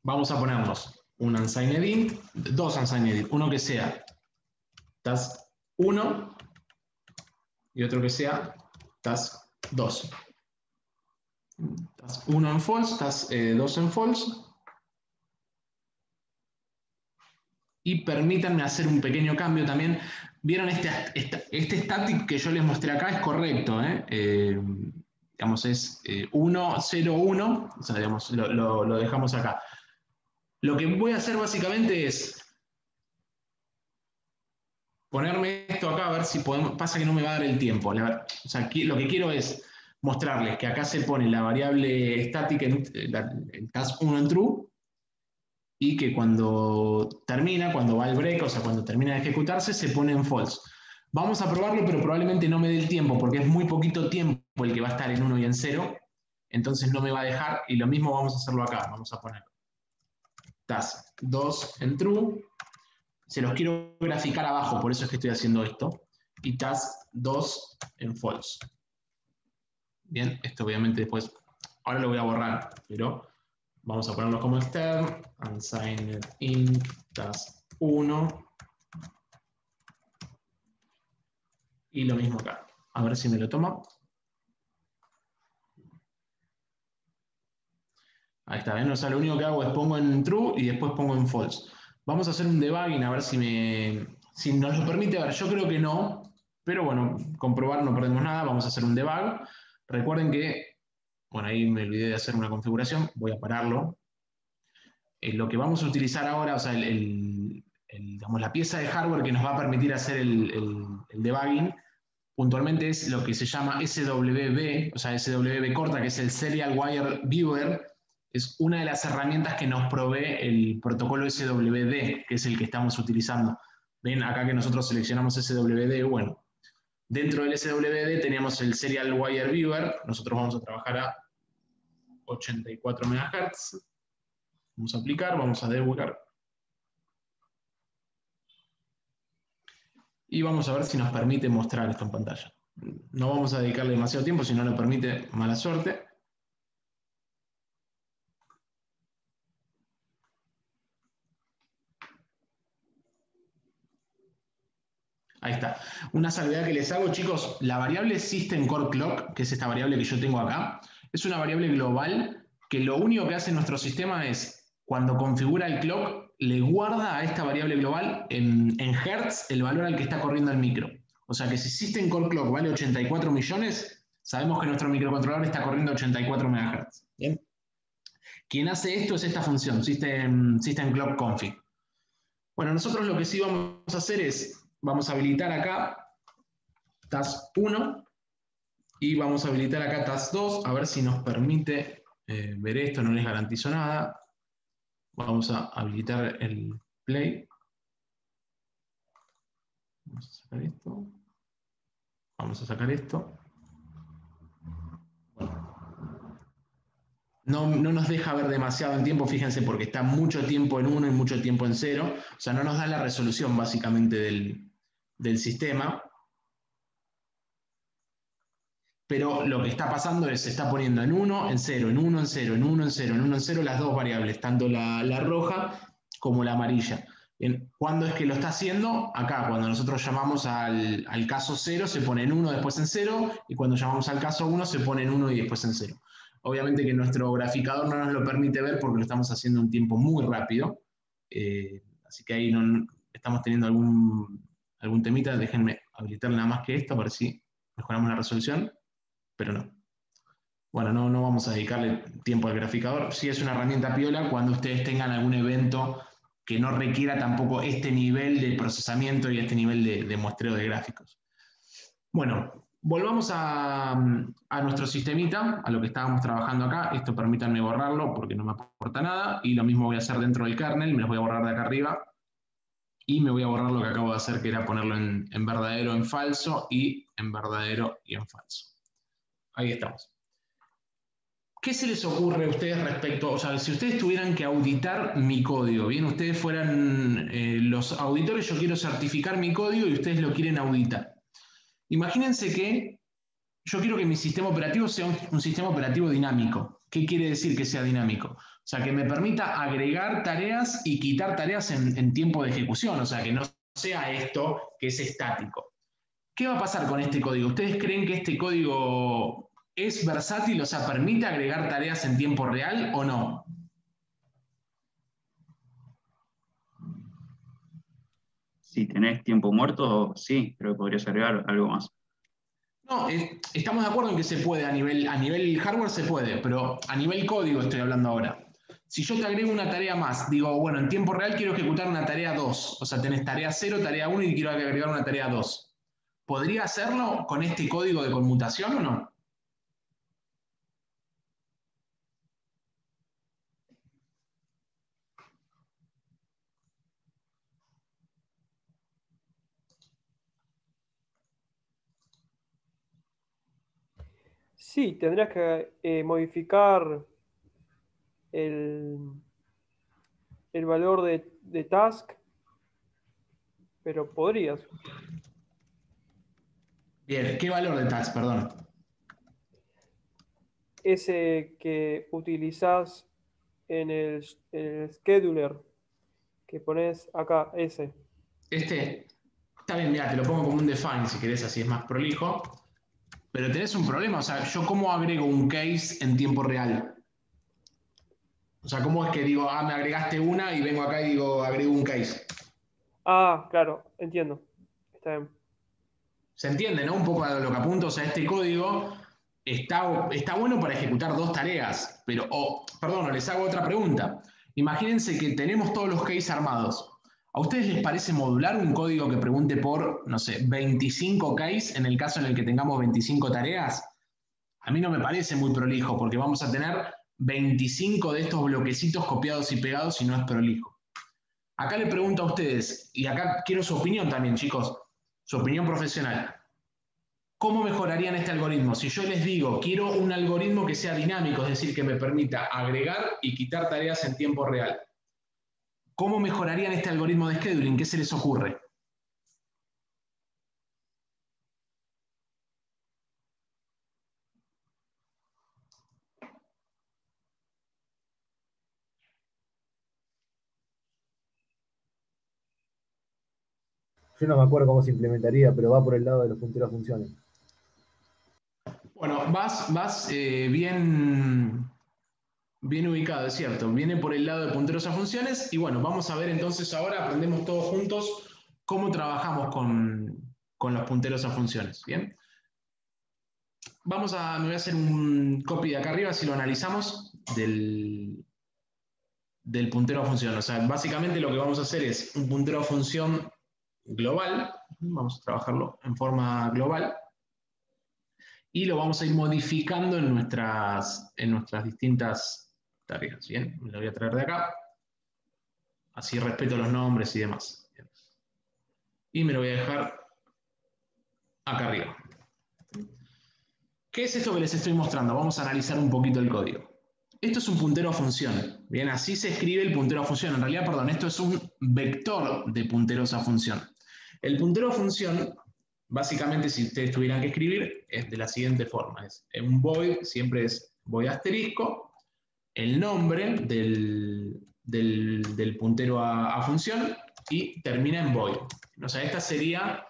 Vamos a ponernos un unsigned int, dos unsigned int, uno que sea task 1 y otro que sea task 2. Task 1 en false, task 2 en false. Y permítanme hacer un pequeño cambio también. ¿Vieron este static que yo les mostré acá? Es correcto, ¿eh? Digamos, es 1, 0, 1. O sea, digamos, lo dejamos acá. Lo que voy a hacer básicamente es ponerme esto acá a ver si podemos. Pasa que no me va a dar el tiempo. O sea, aquí, lo que quiero es mostrarles que acá se pone la variable static en task 1 en true, y que cuando va al break, o sea, cuando termina de ejecutarse, se pone en false. Vamos a probarlo, pero probablemente no me dé el tiempo, porque es muy poquito tiempo el que va a estar en 1 y en 0, entonces no me va a dejar, y lo mismo vamos a hacerlo acá. Vamos a poner task 2 en true, se los quiero graficar abajo, por eso es que estoy haciendo esto, y task 2 en false. Bien, esto obviamente después, ahora lo voy a borrar, pero vamos a ponerlo como extern, unsigned int task 1, y lo mismo acá. A ver si me lo toma. Ahí está, ¿ven? O sea, lo único que hago es pongo en true y después pongo en false. Vamos a hacer un debugging a ver si nos lo permite. A ver, yo creo que no, pero bueno, comprobar no perdemos nada. Vamos a hacer un debug. Recuerden que, bueno, ahí me olvidé de hacer una configuración. Voy a pararlo. Lo que vamos a utilizar ahora, o sea, digamos, la pieza de hardware que nos va a permitir hacer el debugging, puntualmente es lo que se llama SWB, o sea, SWB corta, que es el Serial Wire Viewer. Es una de las herramientas que nos provee el protocolo SWD, que es el que estamos utilizando. Ven acá que nosotros seleccionamos SWD. Bueno, dentro del SWD teníamos el Serial Wire Viewer. Nosotros vamos a trabajar a 84 MHz. Vamos a aplicar, vamos a debuggar. Y vamos a ver si nos permite mostrar esto en pantalla. No vamos a dedicarle demasiado tiempo, si no lo permite, mala suerte. Ahí está. Una salvedad que les hago, chicos, la variable System Core Clock, que es esta variable que yo tengo acá, es una variable global que lo único que hace nuestro sistema es, cuando configura el clock, le guarda a esta variable global en Hertz el valor al que está corriendo el micro. O sea que si System Core Clock vale 84 millones, sabemos que nuestro microcontrolador está corriendo 84 MHz. ¿Bien? Quien hace esto es esta función, System Clock Config. Bueno, nosotros lo que sí vamos a hacer es, vamos a habilitar acá task 1 y vamos a habilitar acá task 2, a ver si nos permite ver esto, no les garantizo nada. Vamos a habilitar el play. Vamos a sacar esto. Vamos a sacar esto. No nos deja ver demasiado en tiempo, fíjense, porque está mucho tiempo en 1 y mucho tiempo en 0. O sea, no nos da la resolución básicamente del sistema. pero lo que está pasando es, se está poniendo en 1, en 0, en 1, en 0, en 1, en 0, en 1, en 0, las dos variables, tanto la roja como la amarilla. Bien, ¿cuándo es que lo está haciendo? Acá, cuando nosotros llamamos al caso 0, se pone en 1, después en 0, y cuando llamamos al caso 1, se pone en 1 y después en 0. Obviamente que nuestro graficador no nos lo permite ver porque lo estamos haciendo en un tiempo muy rápido, así que ahí no, estamos teniendo algún temita. Déjenme habilitar nada más que esto, para ver si mejoramos la resolución, pero no. Bueno, no vamos a dedicarle tiempo al graficador. Sí es una herramienta piola cuando ustedes tengan algún evento que no requiera tampoco este nivel de procesamiento y este nivel de muestreo de gráficos. Bueno, volvamos a nuestro sistemita, a lo que estábamos trabajando acá. Esto permítanme borrarlo porque no me aporta nada, y lo mismo voy a hacer dentro del kernel. Me los voy a borrar de acá arriba y me voy a borrar lo que acabo de hacer, que era ponerlo en verdadero, en falso, y en verdadero y en falso. Ahí estamos. ¿Qué se les ocurre a ustedes respecto, o sea, si ustedes tuvieran que auditar mi código, bien, ustedes fueran los auditores, yo quiero certificar mi código y ustedes lo quieren auditar. Imagínense que yo quiero que mi sistema operativo sea un sistema operativo dinámico. ¿Qué quiere decir que sea dinámico? O sea, que me permita agregar tareas y quitar tareas en tiempo de ejecución, o sea, que no sea esto que es estático. ¿Qué va a pasar con este código? ¿Ustedes creen que este código es versátil, o sea, permite agregar tareas en tiempo real o no? Si tenés tiempo muerto, sí, creo que podrías agregar algo más. No, estamos de acuerdo en que se puede, a nivel hardware se puede, pero a nivel código estoy hablando ahora. Si yo te agrego una tarea más, digo, bueno, en tiempo real quiero ejecutar una tarea 2, o sea, tenés tarea 0, tarea 1 y quiero agregar una tarea 2. ¿Podría hacerlo con este código de conmutación o no? Sí, tendrías que modificar el valor de task, pero podrías. Bien, ¿qué valor de task, perdón? Ese que utilizás en el scheduler, que pones acá, ese. Está bien, mira, te lo pongo como un define si querés, así es más prolijo. Pero tenés un problema, o sea, ¿yo cómo agrego un case en tiempo real? O sea, ¿cómo es que digo, me agregaste una y vengo acá y digo, agrego un case? Ah, claro, entiendo. Está bien. ¿Se entiende, no? Un poco a lo que apunto, o sea, este código está bueno para ejecutar dos tareas, pero, perdón, les hago otra pregunta. Imagínense que tenemos todos los cases armados. ¿A ustedes les parece modular un código que pregunte por, no sé, 25 cases en el caso en el que tengamos 25 tareas? A mí no me parece muy prolijo, porque vamos a tener 25 de estos bloquecitos copiados y pegados y no es prolijo. Acá le pregunto a ustedes, y acá quiero su opinión también, chicos, su opinión profesional. ¿Cómo mejorarían este algoritmo? Si yo les digo, quiero un algoritmo que sea dinámico, es decir, que me permita agregar y quitar tareas en tiempo real. ¿Cómo mejorarían este algoritmo de scheduling? ¿Qué se les ocurre? Yo no me acuerdo cómo se implementaría, pero va por el lado de los punteros a funciones. Bueno, vas bien ubicado, es cierto. Viene por el lado de punteros a funciones y bueno, vamos a ver entonces ahora, aprendemos todos juntos cómo trabajamos con los punteros a funciones. ¿Bien? Me voy a hacer un copy de acá arriba si lo analizamos del puntero a función. O sea, básicamente lo que vamos a hacer es un puntero a función global. Vamos a trabajarlo en forma global. Y lo vamos a ir modificando en nuestras distintas tareas. Bien, me lo voy a traer de acá. Así respeto los nombres y demás. Bien. Y me lo voy a dejar acá arriba. ¿Qué es esto que les estoy mostrando? Vamos a analizar un poquito el código. Esto es un puntero a función. Bien, así se escribe el puntero a función. En realidad, perdón, esto es un vector de punteros a función. El puntero a función Básicamente, si ustedes tuvieran que escribir, es de la siguiente forma. Un void siempre es void asterisco, el nombre del puntero a función y termina en void. O sea, esta sería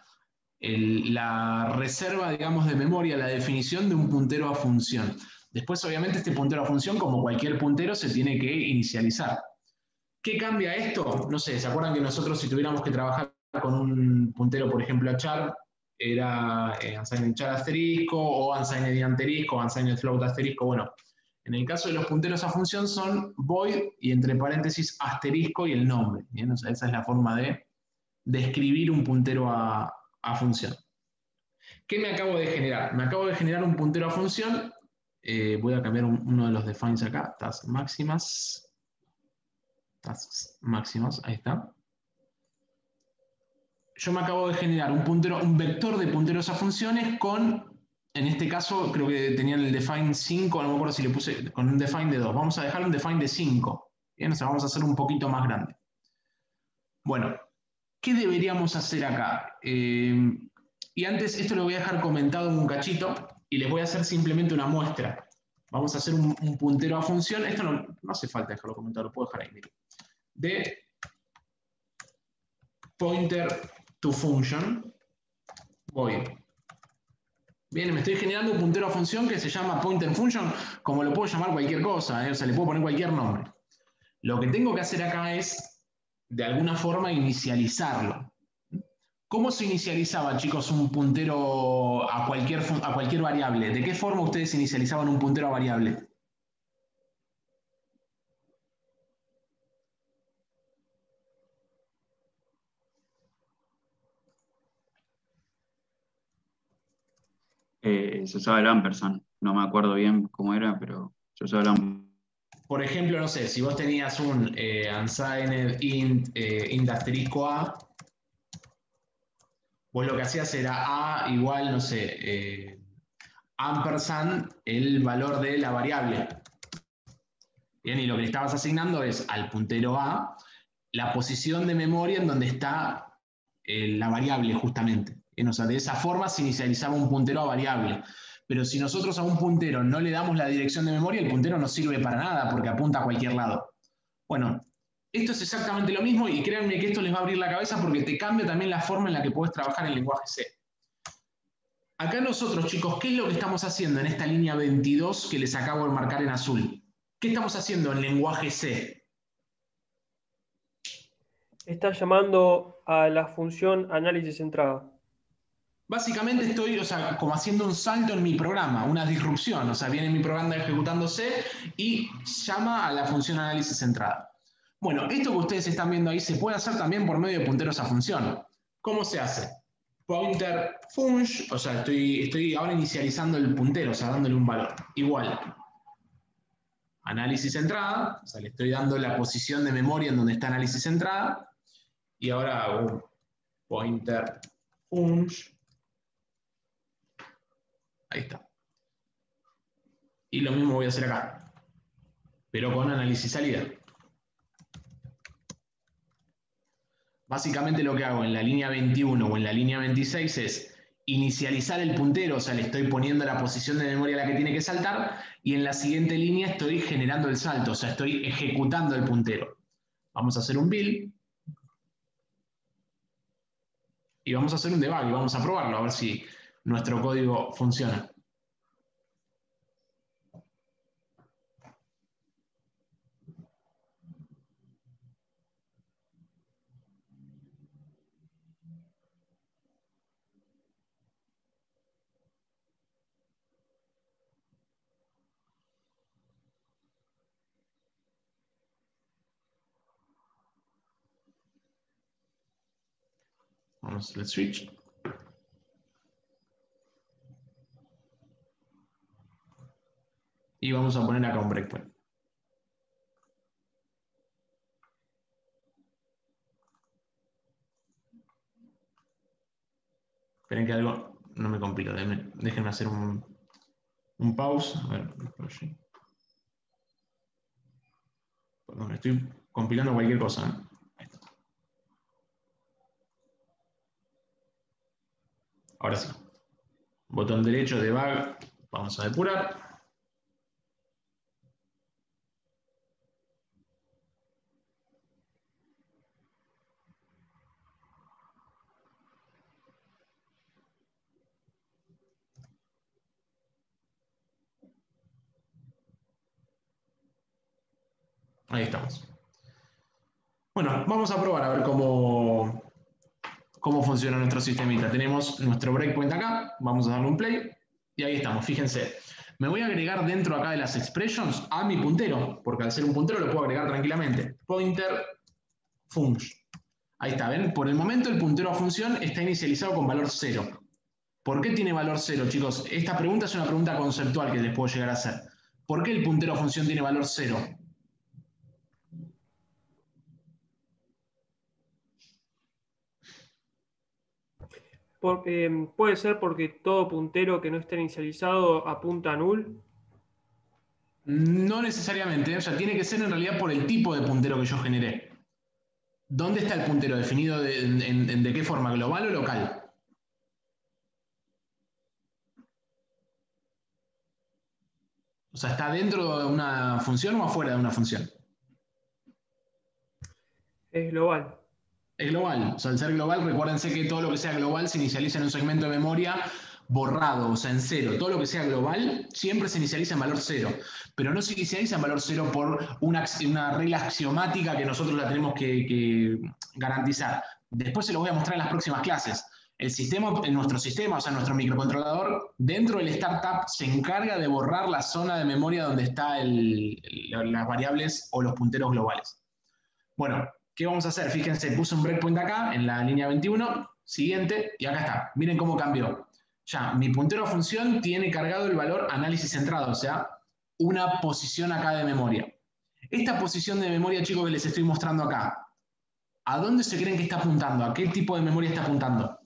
la reserva, digamos, de memoria, la definición de un puntero a función. Después, obviamente, este puntero a función, como cualquier puntero, se tiene que inicializar. ¿Qué cambia esto? No sé, ¿se acuerdan que nosotros si tuviéramos que trabajar con un puntero, por ejemplo, a char, era unsigned char asterisco, o unsigned asterisco, o unsigned float asterisco? Bueno, en el caso de los punteros a función son void y entre paréntesis asterisco y el nombre. ¿Bien? O sea, esa es la forma de escribir un puntero a función. ¿Qué me acabo de generar? Me acabo de generar un puntero a función. Voy a cambiar uno de los defines acá, tasks máximas. Tasks máximas, ahí está. Yo me acabo de generar un vector de punteros a funciones con, en este caso, creo que tenían el define 5, no me acuerdo si le puse con un define de 2. Vamos a dejar un define de 5. Bien, o sea, vamos a hacer un poquito más grande. Bueno, ¿qué deberíamos hacer acá? Y antes, esto lo voy a dejar comentado en un cachito y les voy a hacer simplemente una muestra. Vamos a hacer un puntero a función. Esto no hace falta dejarlo comentado, lo puedo dejar ahí, miren. De pointer to function void. Bien, me estoy generando un puntero a función que se llama pointer function, como lo puedo llamar cualquier cosa, o sea, le puedo poner cualquier nombre. Lo que tengo que hacer acá es, de alguna forma, inicializarlo. ¿Cómo se inicializaba, chicos, un puntero a cualquier variable? ¿De qué forma ustedes inicializaban un puntero a variable? Se usaba el ampersand. No me acuerdo bien cómo era, pero se usaba el ampersand. Por ejemplo, no sé, si vos tenías un unsigned int asterisco a, vos lo que hacías era a igual, no sé, ampersand, el valor de la variable. Bien, y lo que le estabas asignando es al puntero a la posición de memoria en donde está la variable justamente. Bien, o sea, de esa forma se inicializaba un puntero a variable. Pero si nosotros a un puntero no le damos la dirección de memoria, el puntero no sirve para nada porque apunta a cualquier lado. Bueno, esto es exactamente lo mismo y créanme que esto les va a abrir la cabeza porque te cambia también la forma en la que puedes trabajar en el lenguaje C. Acá nosotros, chicos, ¿qué es lo que estamos haciendo en esta línea 22 que les acabo de marcar en azul? ¿Qué estamos haciendo en lenguaje C? Está llamando a la función análisis centrada. Básicamente estoy, o sea, como haciendo un salto en mi programa, una disrupción. O sea, viene mi programa ejecutándose y llama a la función análisis centrada. Bueno, esto que ustedes están viendo ahí se puede hacer también por medio de punteros a función. ¿Cómo se hace? Pointer func, o sea, estoy ahora inicializando el puntero, o sea, dándole un valor. Igual. Análisis centrada, o sea, le estoy dando la posición de memoria en donde está análisis centrada. Y ahora hago pointer func. Ahí está. Y lo mismo voy a hacer acá, pero con análisis salida. Básicamente lo que hago en la línea 21 o en la línea 26 es inicializar el puntero, o sea, le estoy poniendo la posición de memoria a la que tiene que saltar, y en la siguiente línea estoy generando el salto, o sea, estoy ejecutando el puntero. Vamos a hacer un build. Y vamos a hacer un debug y vamos a probarlo, a ver si nuestro código funciona. Vamos al switch. Y vamos a poner acá un breakpoint. Esperen que algo no me compilo. Déjenme hacer un pause. A ver, perdón, estoy compilando cualquier cosa. Ahí está. Ahora sí. Botón derecho, debug. Vamos a depurar. Ahí estamos. Bueno, vamos a probar a ver cómo funciona nuestro sistemita. Tenemos nuestro breakpoint acá, vamos a darle un play, y ahí estamos, fíjense. Me voy a agregar dentro acá de las expressions a mi puntero, porque al ser un puntero lo puedo agregar tranquilamente. Pointer function. Ahí está, ¿ven? Por el momento el puntero a función está inicializado con valor 0. ¿Por qué tiene valor 0, chicos? Esta pregunta es una pregunta conceptual que les puedo llegar a hacer. ¿Por qué el puntero a función tiene valor 0? Puede ser porque todo puntero que no esté inicializado apunta a null. No necesariamente, o sea, tiene que ser en realidad por el tipo de puntero que yo generé. ¿Dónde está el puntero definido de qué forma? ¿Global o local? O sea, ¿está dentro de una función o afuera de una función? Es global. Es global. O sea, al ser global, recuérdense que todo lo que sea global se inicializa en un segmento de memoria borrado, o sea, en 0. Todo lo que sea global siempre se inicializa en valor 0. Pero no se inicializa en valor 0 por una regla axiomática que nosotros la tenemos que garantizar. Después se lo voy a mostrar en las próximas clases. El sistema, en nuestro sistema, o sea, nuestro microcontrolador, dentro del startup se encarga de borrar la zona de memoria donde están las variables o los punteros globales. Bueno, ¿qué vamos a hacer? Fíjense, puse un breakpoint acá, en la línea 21, siguiente, y acá está. Miren cómo cambió. Ya, mi puntero a función tiene cargado el valor análisis centrado, o sea, una posición acá de memoria. Esta posición de memoria, chicos, que les estoy mostrando acá, ¿a dónde se creen que está apuntando? ¿A qué tipo de memoria está apuntando?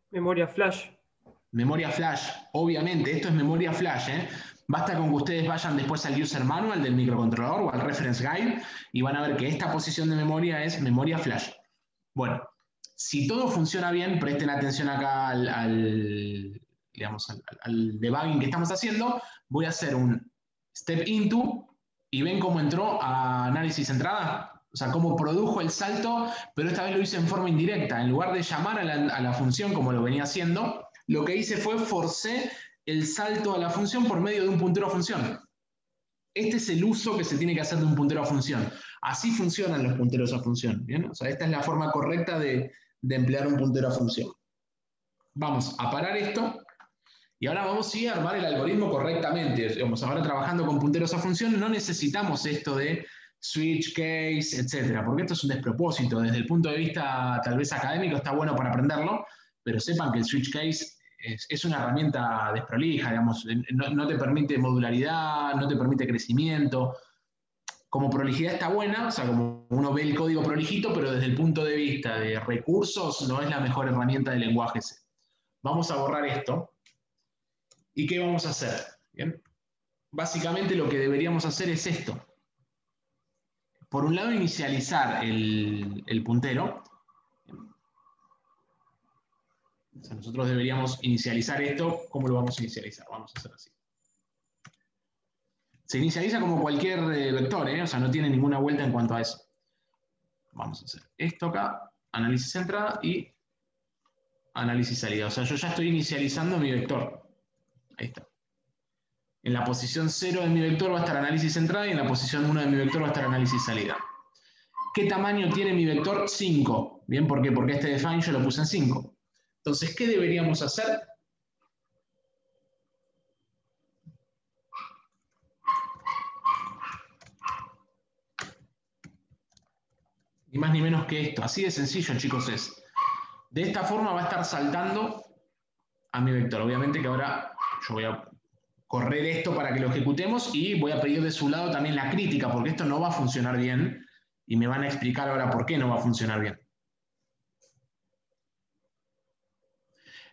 Memoria flash. Memoria flash, obviamente, esto es memoria flash, ¿eh? Basta con que ustedes vayan después al user manual del microcontrolador o al reference guide y van a ver que esta posición de memoria es memoria flash. Bueno, si todo funciona bien, presten atención acá al debugging que estamos haciendo. Voy a hacer un step into y ven cómo entró a análisis entrada. O sea, cómo produjo el salto, pero esta vez lo hice en forma indirecta. En lugar de llamar a la función como lo venía haciendo, lo que hice fue forcé el salto a la función por medio de un puntero a función. Este es el uso que se tiene que hacer de un puntero a función. Así funcionan los punteros a función, ¿bien? O sea, esta es la forma correcta de emplear un puntero a función. Vamos a parar esto y ahora vamos a armar el algoritmo correctamente. Vamos, ahora trabajando con punteros a función no necesitamos esto de switch case, etcétera, porque esto es un despropósito. Desde el punto de vista tal vez académico está bueno para aprenderlo, pero sepan que el switch case es una herramienta desprolija, digamos, no te permite modularidad, no te permite crecimiento. Como prolijidad está buena, o sea, como uno ve el código prolijito, pero desde el punto de vista de recursos no es la mejor herramienta del lenguaje C. Vamos a borrar esto. ¿Y qué vamos a hacer? ¿Bien? Básicamente lo que deberíamos hacer es esto. Por un lado, inicializar el puntero. O sea, nosotros deberíamos inicializar esto. ¿Cómo lo vamos a inicializar? Vamos a hacer así. Se inicializa como cualquier vector, ¿eh? O sea, no tiene ninguna vuelta en cuanto a eso. Vamos a hacer esto acá, análisis entrada y análisis salida. O sea, yo ya estoy inicializando mi vector. Ahí está. En la posición 0 de mi vector va a estar análisis entrada y en la posición 1 de mi vector va a estar análisis salida. ¿Qué tamaño tiene mi vector? 5. ¿Bien? ¿Por qué? Porque este define yo lo puse en 5. Entonces, ¿qué deberíamos hacer? Ni más ni menos que esto. Así de sencillo, chicos, es. De esta forma va a estar saltando a mi vector. Obviamente que ahora yo voy a correr esto para que lo ejecutemos y voy a pedir de su lado también la crítica, porque esto no va a funcionar bien y me van a explicar ahora por qué no va a funcionar bien.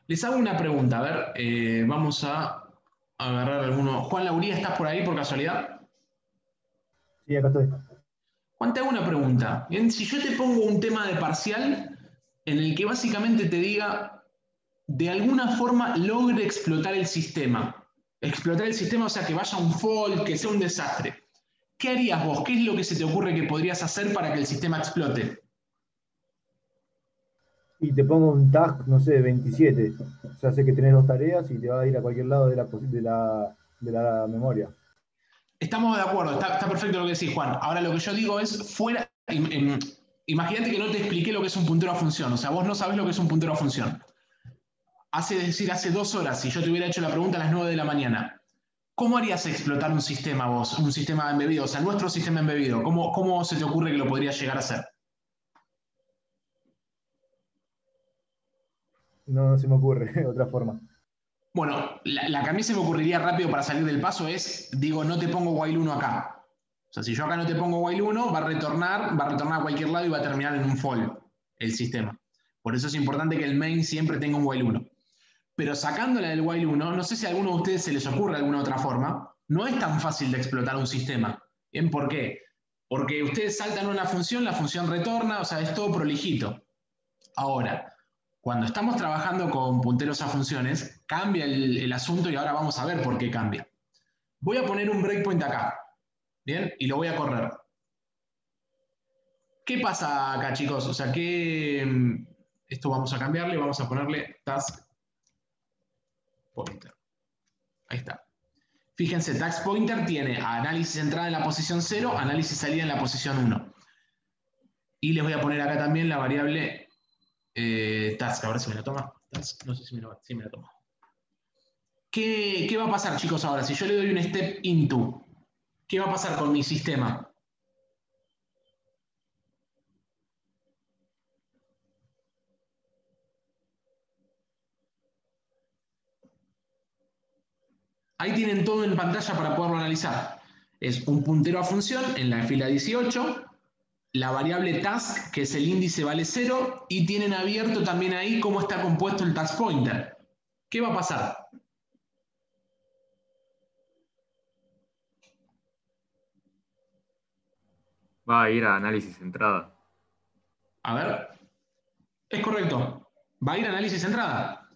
Les hago una pregunta, a ver, vamos a agarrar alguno. Juan Lauría, ¿estás por ahí por casualidad? Sí, acá estoy. Juan, te hago una pregunta. Bien, si yo te pongo un tema de parcial en el que básicamente te diga, de alguna forma logre explotar el sistema. Explotar el sistema, o sea, que vaya un fault, que sea un desastre. ¿Qué harías vos? ¿Qué es lo que se te ocurre que podrías hacer para que el sistema explote? Y te pongo un task, no sé, 27. O sea, sé que tenés 2 tareas y te va a ir a cualquier lado de la memoria. Estamos de acuerdo, está perfecto lo que decís, Juan. Ahora lo que yo digo es, fuera, imagínate que no te expliqué lo que es un puntero a función, o sea, vos no sabés lo que es un puntero a función. Hace 2 horas, si yo te hubiera hecho la pregunta a las 9 de la mañana, ¿cómo harías explotar un sistema vos, un sistema embebido, o sea, nuestro sistema embebido? ¿Cómo se te ocurre que lo podrías llegar a hacer? No se me ocurre otra forma. Bueno, la que a mí se me ocurriría rápido para salir del paso es, digo, no te pongo while 1 acá. O sea, si yo acá no te pongo while 1, va a retornar a cualquier lado y va a terminar en un fall el sistema. Por eso es importante que el main siempre tenga un while 1. Pero sacándola del while 1, no sé si a alguno de ustedes se les ocurre alguna otra forma, no es tan fácil de explotar un sistema. ¿Bien? ¿Por qué? Porque ustedes saltan una función, la función retorna, o sea, es todo prolijito. Ahora, cuando estamos trabajando con punteros a funciones, cambia el asunto y ahora vamos a ver por qué cambia. Voy a poner un breakpoint acá, ¿bien? Y lo voy a correr. ¿Qué pasa acá, chicos? O sea, esto vamos a cambiarle, vamos a ponerle task pointer. Ahí está. Fíjense, task pointer tiene análisis entrada en la posición 0, análisis salida en la posición 1. Y les voy a poner acá también la variable task, a ver si me la toma. Task, no sé si me la toma. ¿Qué va a pasar, chicos, ahora? Si yo le doy un step into, ¿qué va a pasar con mi sistema? Ahí tienen todo en pantalla para poderlo analizar. Es un puntero a función en la fila 18, la variable task, que es el índice, vale 0, y tienen abierto también ahí cómo está compuesto el task pointer. ¿Qué va a pasar? Va a ir a análisis entrada. A ver, es correcto. Va a ir a análisis entrada.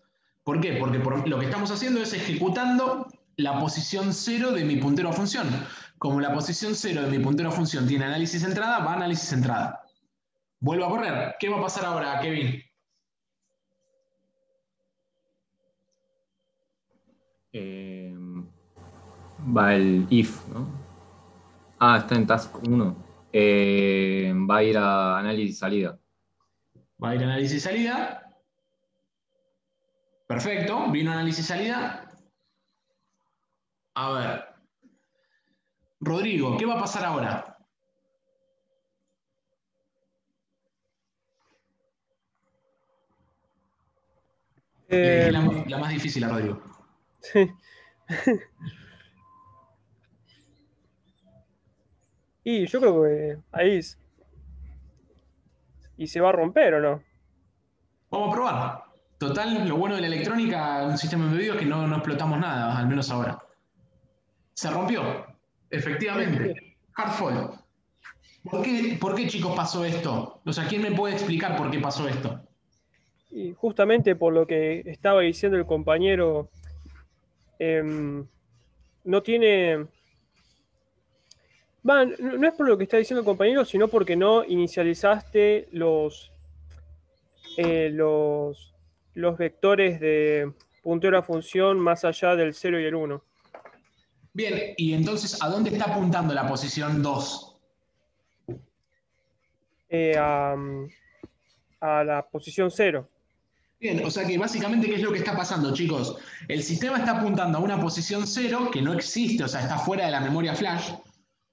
¿Por qué? Porque lo que estamos haciendo es ejecutando la posición 0 de mi puntero a función. Como la posición 0 de mi puntero a función tiene análisis entrada, va a análisis entrada. Vuelvo a correr. ¿Qué va a pasar ahora, Kevin? Va el if, ¿no? Ah, está en task 1. Va a ir a análisis salida. Va a ir a análisis salida. Perfecto. Vino análisis salida. A ver. Rodrigo, ¿qué va a pasar ahora? Le dejé la más difícil a Rodrigo. Sí. Y yo creo que ahí y se va a romper, ¿o no? Vamos a probar. Total, lo bueno de la electrónica, un sistema embebido, es que no explotamos nada, al menos ahora. Se rompió, efectivamente. Hard fault. ¿Por qué, chicos, pasó esto? O sea, ¿quién me puede explicar por qué pasó esto? Y justamente por lo que estaba diciendo el compañero, no tiene... no es por lo que está diciendo el compañero, sino porque no inicializaste los vectores de puntero a función más allá del 0 y el 1. Bien, y entonces, ¿a dónde está apuntando la posición 2? A la posición 0. Bien, o sea que básicamente, ¿qué es lo que está pasando, chicos? El sistema está apuntando a una posición 0 que no existe, o sea, está fuera de la memoria flash.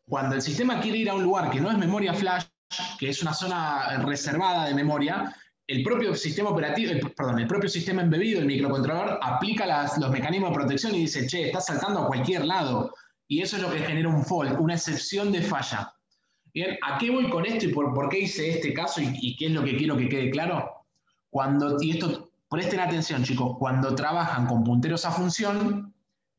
Cuando el sistema quiere ir a un lugar que no es memoria flash, que es una zona reservada de memoria, el propio sistema operativo, el propio sistema embebido, el microcontrolador, aplica los mecanismos de protección y dice, che, está saltando a cualquier lado. Y eso es lo que genera un fault, una excepción de falla. Bien, ¿a qué voy con esto y por qué hice este caso y qué es lo que quiero que quede claro? Y esto, presten atención, chicos, cuando trabajan con punteros a función,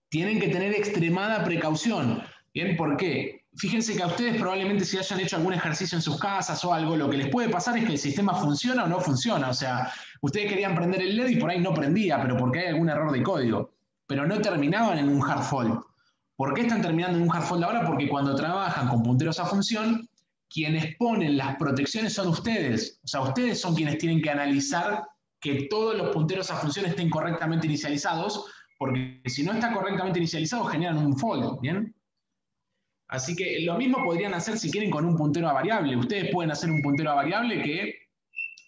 tienen que tener extremada precaución. ¿Bien? ¿Por qué? fíjense que a ustedes probablemente si hayan hecho algún ejercicio en sus casas o algo, lo que les puede pasar es que el sistema funciona o no funciona. O sea, ustedes querían prender el LED y por ahí no prendía, pero porque hay algún error de código. Pero no terminaban en un hard fault. ¿Por qué están terminando en un hard fault ahora? Porque cuando trabajan con punteros a función, quienes ponen las protecciones son ustedes. O sea, ustedes son quienes tienen que analizar que todos los punteros a función estén correctamente inicializados, porque si no está correctamente inicializado generan un fault, ¿bien? Así que lo mismo podrían hacer si quieren con un puntero a variable. Ustedes pueden hacer un puntero a variable que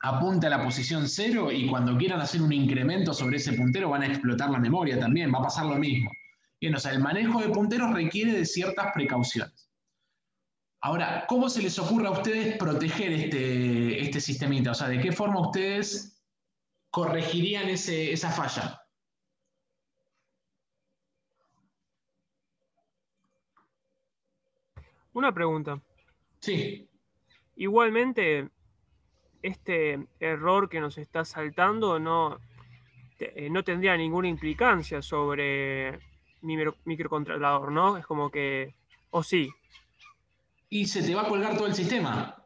apunte a la posición 0 y cuando quieran hacer un incremento sobre ese puntero van a explotar la memoria también, va a pasar lo mismo. Bien, o sea, el manejo de punteros requiere de ciertas precauciones. Ahora, ¿cómo se les ocurre a ustedes proteger este sistemita? O sea, ¿de qué forma ustedes corregirían esa falla? Una pregunta. Sí. Igualmente, este error que nos está saltando no tendría ninguna implicancia sobre mi microcontrolador, ¿no? Es como que... ¿O sí? Y se te va a colgar todo el sistema.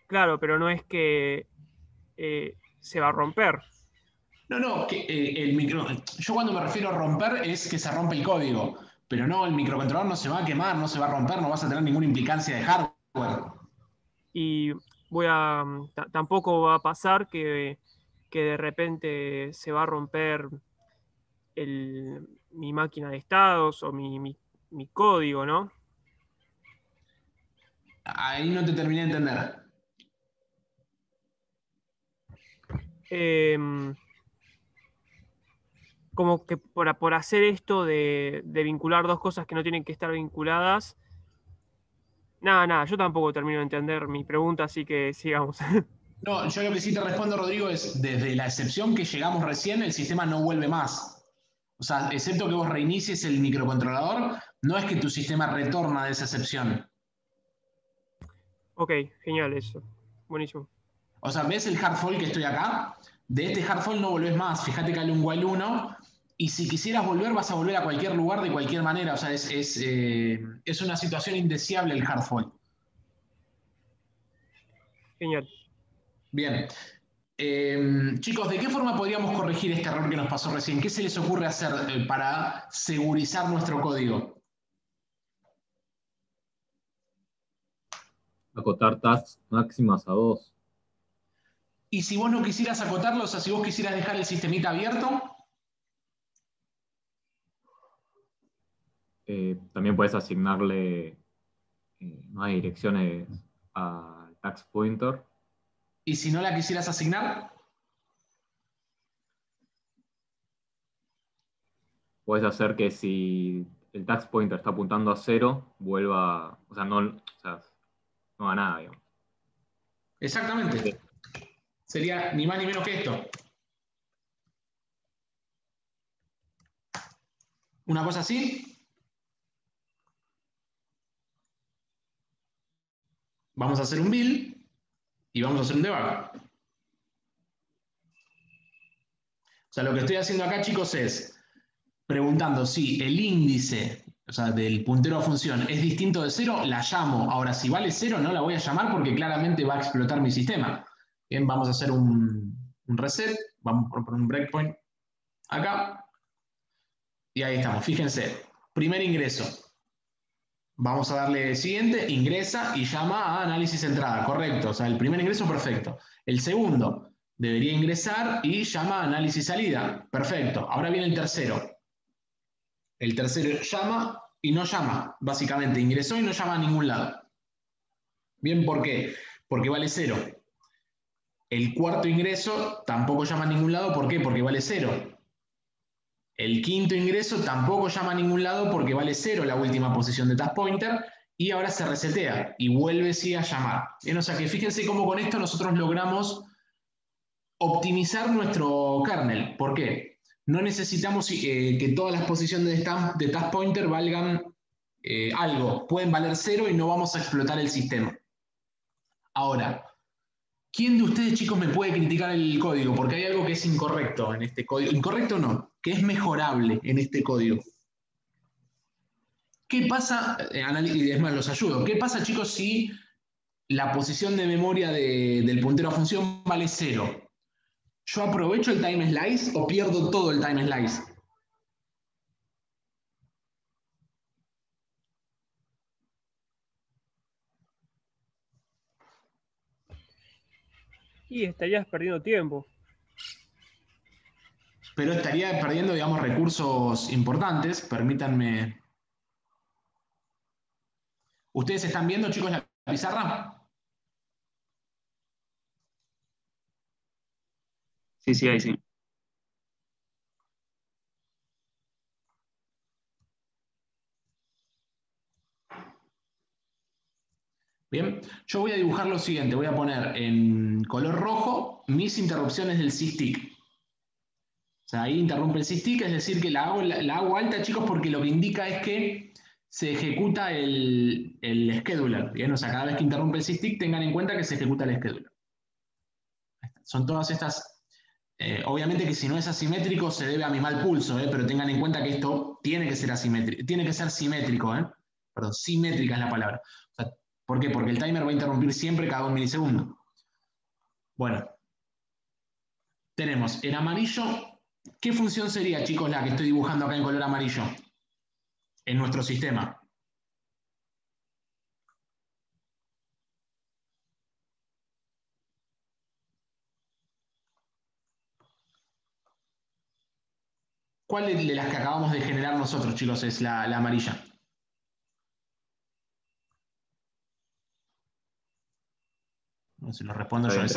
Claro, pero no es que se va a romper. No, yo cuando me refiero a romper es que se rompe el código, pero no, el microcontrolador no se va a quemar, no se va a romper, no vas a tener ninguna implicancia de hardware. Y tampoco va a pasar que de repente se va a romper mi máquina de estados o mi código, ¿no? Ahí no te terminé de entender. Como que por hacer esto de vincular dos cosas que no tienen que estar vinculadas. Nada, yo tampoco termino de entender mi pregunta, así que sigamos. No, yo lo que sí te respondo, Rodrigo, es desde la excepción que llegamos recién, el sistema no vuelve más. O sea, excepto que vos reinicies el microcontrolador, no es que tu sistema retorna de esa excepción. Ok, genial eso. Buenísimo. O sea, ¿ves el hard fault que estoy acá? De este hard fault no volvés más. Fíjate que hay un while 1 y si quisieras volver vas a volver a cualquier lugar de cualquier manera. O sea, es una situación indeseable el hard fault. Genial. Bien. Chicos, ¿de qué forma podríamos corregir este error que nos pasó recién? ¿Qué se les ocurre hacer para segurizar nuestro código? Acotar tasks máximas a 2. Y si vos no quisieras acotarlo, o sea, si vos quisieras dejar el sistemita abierto, también puedes asignarle más direcciones al task pointer. y si no la quisieras asignar, Puedes hacer que si el task pointer está apuntando a 0, vuelva, o sea, no haga nada, digamos. exactamente. Sería ni más ni menos que esto. Una cosa así. Vamos a hacer un build y vamos a hacer un debug. O sea, lo que estoy haciendo acá, chicos, es preguntando si el índice, o sea, del puntero a función es distinto de 0, la llamo. Ahora, si vale 0, no la voy a llamar porque claramente va a explotar mi sistema. Bien, vamos a hacer un reset. Vamos a poner un breakpoint acá. Y ahí estamos, fíjense. Primer ingreso. Vamos a darle siguiente, ingresa y llama a análisis entrada. Correcto, o sea, el primer ingreso, perfecto. El segundo, debería ingresar y llama a análisis salida. Perfecto. Ahora viene el tercero. El tercero llama y no llama, básicamente. Ingresó y no llama a ningún lado. Bien, ¿por qué? Porque vale 0. El cuarto ingreso tampoco llama a ningún lado. ¿Por qué? Porque vale 0. El quinto ingreso tampoco llama a ningún lado porque vale 0 la última posición de task pointer y ahora se resetea y vuelve sí a llamar. Bien, o sea que fíjense cómo con esto nosotros logramos optimizar nuestro kernel. ¿Por qué? No necesitamos que todas las posiciones de task pointer valgan algo. Pueden valer 0 y no vamos a explotar el sistema. Ahora, ¿quién de ustedes, chicos, me puede criticar el código? Porque hay algo que es incorrecto en este código. Incorrecto no, que es mejorable en este código. ¿Qué pasa? Y es más, los ayudo. ¿Qué pasa, chicos, si la posición de memoria del puntero a función vale 0? ¿Yo aprovecho el time slice o pierdo todo el time slice? Y estarías perdiendo tiempo. Pero estaría perdiendo, digamos, recursos importantes. Permítanme. ¿Ustedes están viendo, chicos, la pizarra? Sí, ahí sí. Bien, yo voy a dibujar lo siguiente. Voy a poner en color rojo mis interrupciones del SysTick. O sea, ahí interrumpe el SysTick, es decir, que la hago alta, chicos, porque lo que indica es que se ejecuta el scheduler. Bien, o sea, cada vez que interrumpe el SysTick, tengan en cuenta que se ejecuta el scheduler. Son todas estas. Obviamente que si no es asimétrico se debe a mi mal pulso, pero tengan en cuenta que esto tiene que ser asimétrico, tiene que ser simétrico, Perdón, simétrica es la palabra. O sea, ¿por qué? Porque el timer va a interrumpir siempre cada 1 milisegundo. Bueno, tenemos en amarillo. ¿Qué función sería, chicos, la que estoy dibujando acá en color amarillo? En nuestro sistema. ¿Cuál de las que acabamos de generar nosotros, chicos, es la amarilla? No sé, lo respondo yo. Es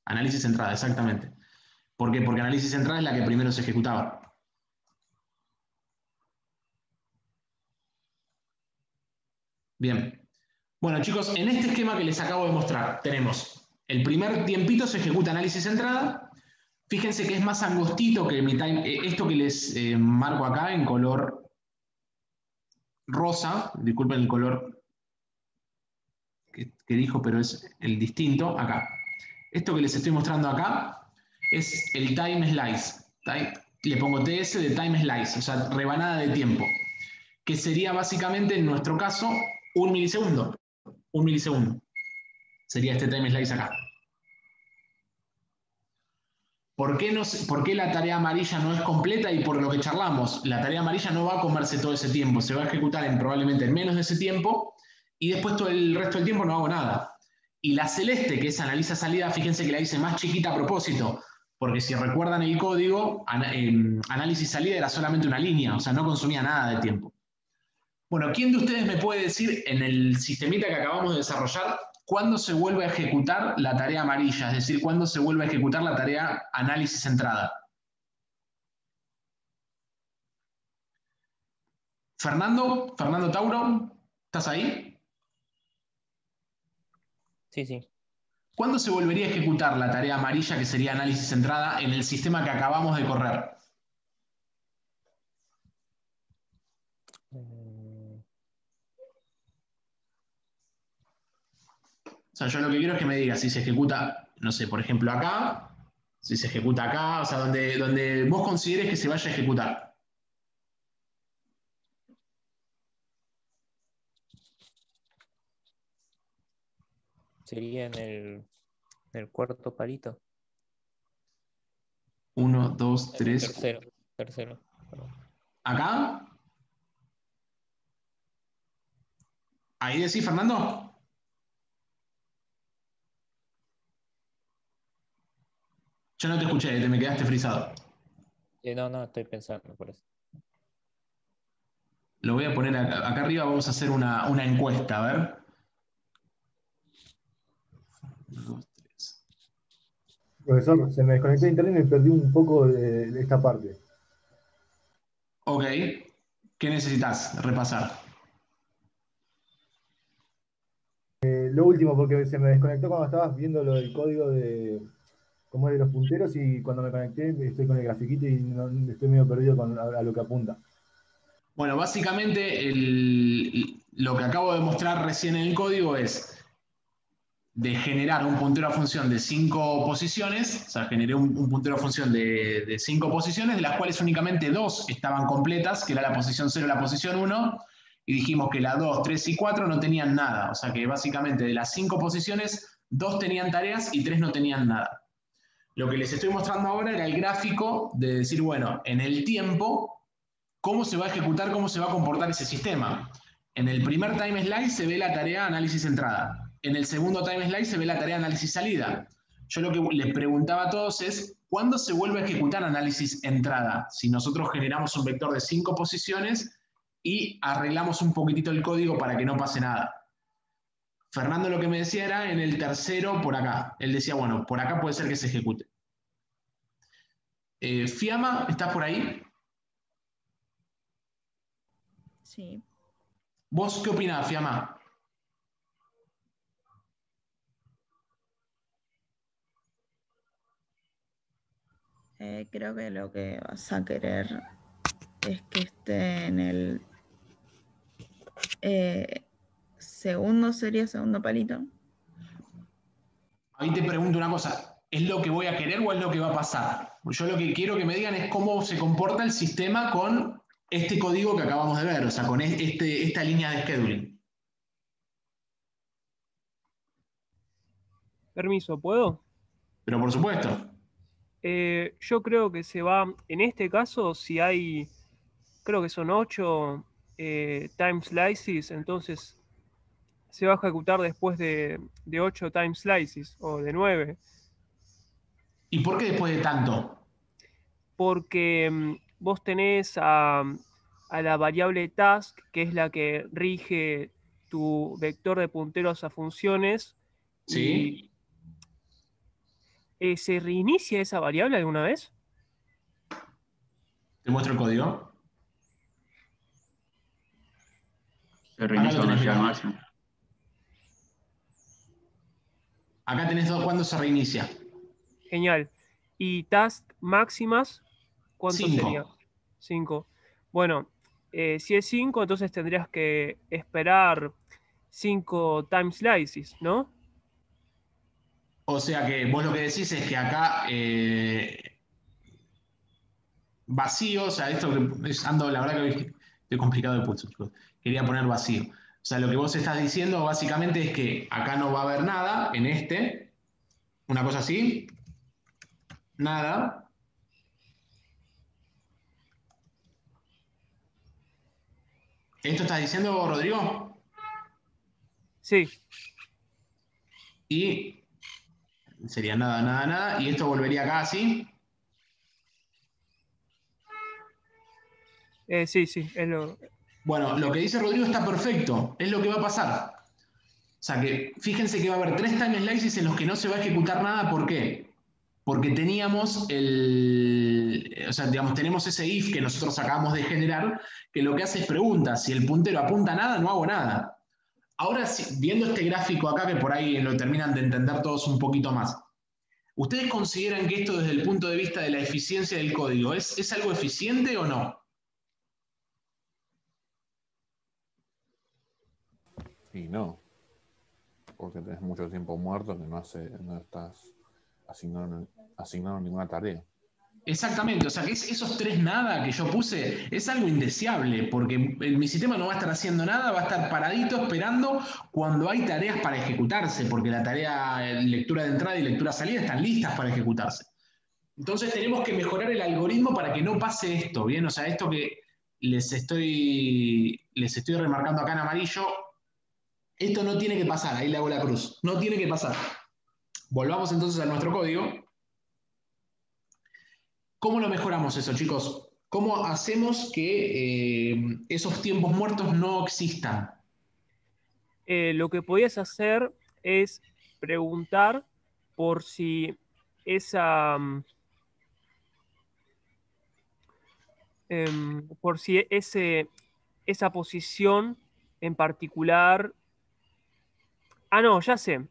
análisis entrada, exactamente. ¿Por qué? Porque análisis entrada es la que primero se ejecutaba. Bien. Bueno, chicos, en este esquema que les acabo de mostrar, tenemos el primer tiempito se ejecuta análisis entrada. Fíjense que es más angostito que mi time. Esto que les marco acá en color rosa, disculpen el color que dijo, pero es el distinto, acá. Esto que les estoy mostrando acá es el time slice. Le pongo TS de time slice, o sea, rebanada de tiempo, que sería básicamente, en nuestro caso, 1 milisegundo. 1 milisegundo. Sería este time slice acá. ¿Por qué la tarea amarilla no es completa? Y por lo que charlamos, la tarea amarilla no va a comerse todo ese tiempo, se va a ejecutar probablemente en menos de ese tiempo, y después todo el resto del tiempo no hago nada. Y la celeste, que es analiza salida, fíjense que la hice más chiquita a propósito, porque si recuerdan el código, análisis salida era solamente una línea, o sea, no consumía nada de tiempo. Bueno, ¿quién de ustedes me puede decir en el sistemita que acabamos de desarrollar cuándo se vuelve a ejecutar la tarea amarilla? Es decir, cuándo se vuelve a ejecutar la tarea análisis entrada. Fernando Tauro, ¿estás ahí? Sí. ¿Cuándo se volvería a ejecutar la tarea amarilla, que sería análisis entrada, en el sistema que acabamos de correr? O sea, yo lo que quiero es que me diga si se ejecuta, no sé, por ejemplo acá, si se ejecuta acá, o sea, donde vos consideres que se vaya a ejecutar. Sería en el cuarto palito. 1, 2, 3. Tercero. Perdón. ¿Acá? ¿Ahí decís, Fernando? Yo no te escuché, me quedaste frisado. No, estoy pensando por eso. Lo voy a poner acá arriba, vamos a hacer una encuesta, a ver. 1, 2, 3. Profesor, se me desconectó de internet y me perdí un poco de esta parte. Ok. ¿Qué necesitas repasar? Lo último, porque se me desconectó cuando estabas viendo lo del código de cómo es de los punteros, y cuando me conecté estoy con el grafiquito y estoy medio perdido a lo que apunta. Bueno, básicamente lo que acabo de mostrar recién en el código es de generar un puntero a función de 5 posiciones, o sea, generé un puntero a función de 5 posiciones, de las cuales únicamente 2 estaban completas, que era la posición 0 y la posición 1, y dijimos que la 2, 3 y 4 no tenían nada. O sea que básicamente de las 5 posiciones, 2 tenían tareas y 3 no tenían nada. Lo que les estoy mostrando ahora era el gráfico de decir, bueno, en el tiempo, cómo se va a ejecutar, cómo se va a comportar ese sistema. En el primer time slice se ve la tarea análisis entrada. En el segundo time slice se ve la tarea análisis salida. Yo lo que les preguntaba a todos es, ¿cuándo se vuelve a ejecutar análisis entrada? Si nosotros generamos un vector de 5 posiciones y arreglamos un poquitito el código para que no pase nada. Fernando lo que me decía era en el tercero por acá. Él decía, bueno, por acá puede ser que se ejecute. Fiamma, ¿estás por ahí? Sí. ¿Vos qué opinás, Fiamma? Creo que lo que vas a querer es que esté en el segundo, sería segundo palito. Ahí te pregunto una cosa, ¿es lo que voy a querer o es lo que va a pasar? Yo lo que quiero que me digan es cómo se comporta el sistema con este código que acabamos de ver, o sea, con esta línea de scheduling. Permiso, ¿puedo? Pero por supuesto. Yo creo que se va, en este caso, si hay, creo que son 8 time slices, entonces se va a ejecutar después de 8 time slices o de 9. ¿Y por qué después de tanto? Porque vos tenés a la variable task, que es la que rige tu vector de punteros a funciones. ¿Sí? Y ¿se reinicia esa variable alguna vez? ¿Te muestro el código? Se reinicia cuando llega al mirá. máximo. Acá tenés cuándo se reinicia. Genial. ¿Y task máximas? ¿Cuánto 5. sería? 5. Bueno, si es 5, entonces tendrías que esperar 5 time slices, ¿no? O sea que vos lo que decís es que acá vacío, o sea, esto que ando, la verdad que hoy estoy complicado de pulso, chicos. Quería poner vacío. O sea, lo que vos estás diciendo básicamente es que acá no va a haber nada en este, una cosa así, nada. ¿Esto estás diciendo, Rodrigo? Sí. Y sería nada, nada, nada. Y esto volvería acá así. Sí, sí, es lo... Bueno, lo que dice Rodrigo está perfecto. Es lo que va a pasar. O sea que fíjense que va a haber 3 time slices en los que no se va a ejecutar nada. ¿Por qué? Porque teníamos o sea, digamos, tenemos ese if que nosotros acabamos de generar, que lo que hace es pregunta, si el puntero apunta a nada, no hago nada. Ahora, viendo este gráfico acá, que por ahí lo terminan de entender todos un poquito más, ¿ustedes consideran que esto desde el punto de vista de la eficiencia del código es algo eficiente o no? Y no, porque tenés mucho tiempo muerto que no estás asignando ninguna tarea. Exactamente, o sea que esos 3 nada que yo puse es algo indeseable, porque mi sistema no va a estar haciendo nada, va a estar paradito esperando cuando hay tareas para ejecutarse, porque la tarea lectura de entrada y lectura salida están listas para ejecutarse. Entonces tenemos que mejorar el algoritmo para que no pase esto, ¿bien? O sea, esto que les estoy remarcando acá en amarillo, esto no tiene que pasar, ahí le hago la cruz, no tiene que pasar. Volvamos entonces a nuestro código. ¿Cómo lo mejoramos eso, chicos? ¿Cómo hacemos que esos tiempos muertos no existan? Lo que podías hacer es preguntar por si esa... por si esa posición en particular... Ah, no, ya sé.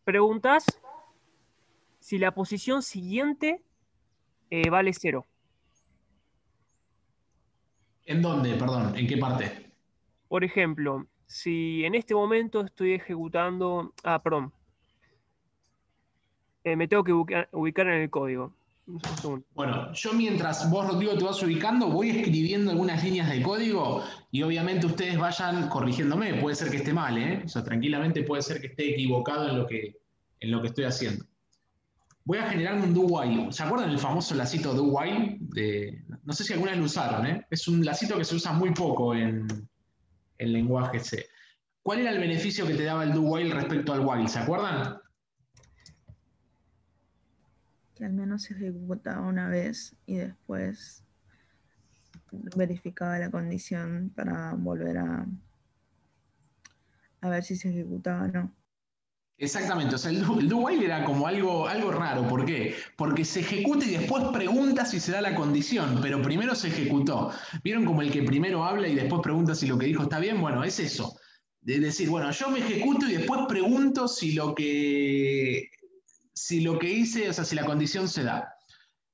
Preguntas si la posición siguiente vale 0. ¿En dónde? Perdón, ¿en qué parte? Por ejemplo, si en este momento estoy ejecutando... Ah, perdón. Me tengo que ubicar en el código. Un segundo. Bueno, yo mientras vos, Rodrigo, te vas ubicando, voy escribiendo algunas líneas de código y obviamente ustedes vayan corrigiéndome. Puede ser que esté mal, ¿eh? O sea, tranquilamente puede ser que esté equivocado en lo que estoy haciendo. Voy a generar un do while. ¿Se acuerdan del famoso lacito do while? No sé si alguna vez lo usaron, ¿eh? Es un lacito que se usa muy poco en lenguaje C. ¿Cuál era el beneficio que te daba el do while respecto al while? ¿Se acuerdan? Que al menos se ejecutaba una vez y después verificaba la condición para volver a ver si se ejecutaba o no. Exactamente, o sea, el do while era como algo raro. ¿Por qué? Porque se ejecuta y después pregunta si se da la condición, pero primero se ejecutó. ¿Vieron como el que primero habla y después pregunta si lo que dijo está bien? Bueno, es eso. De decir, bueno, yo me ejecuto y después pregunto si lo que hice, o sea, si la condición se da.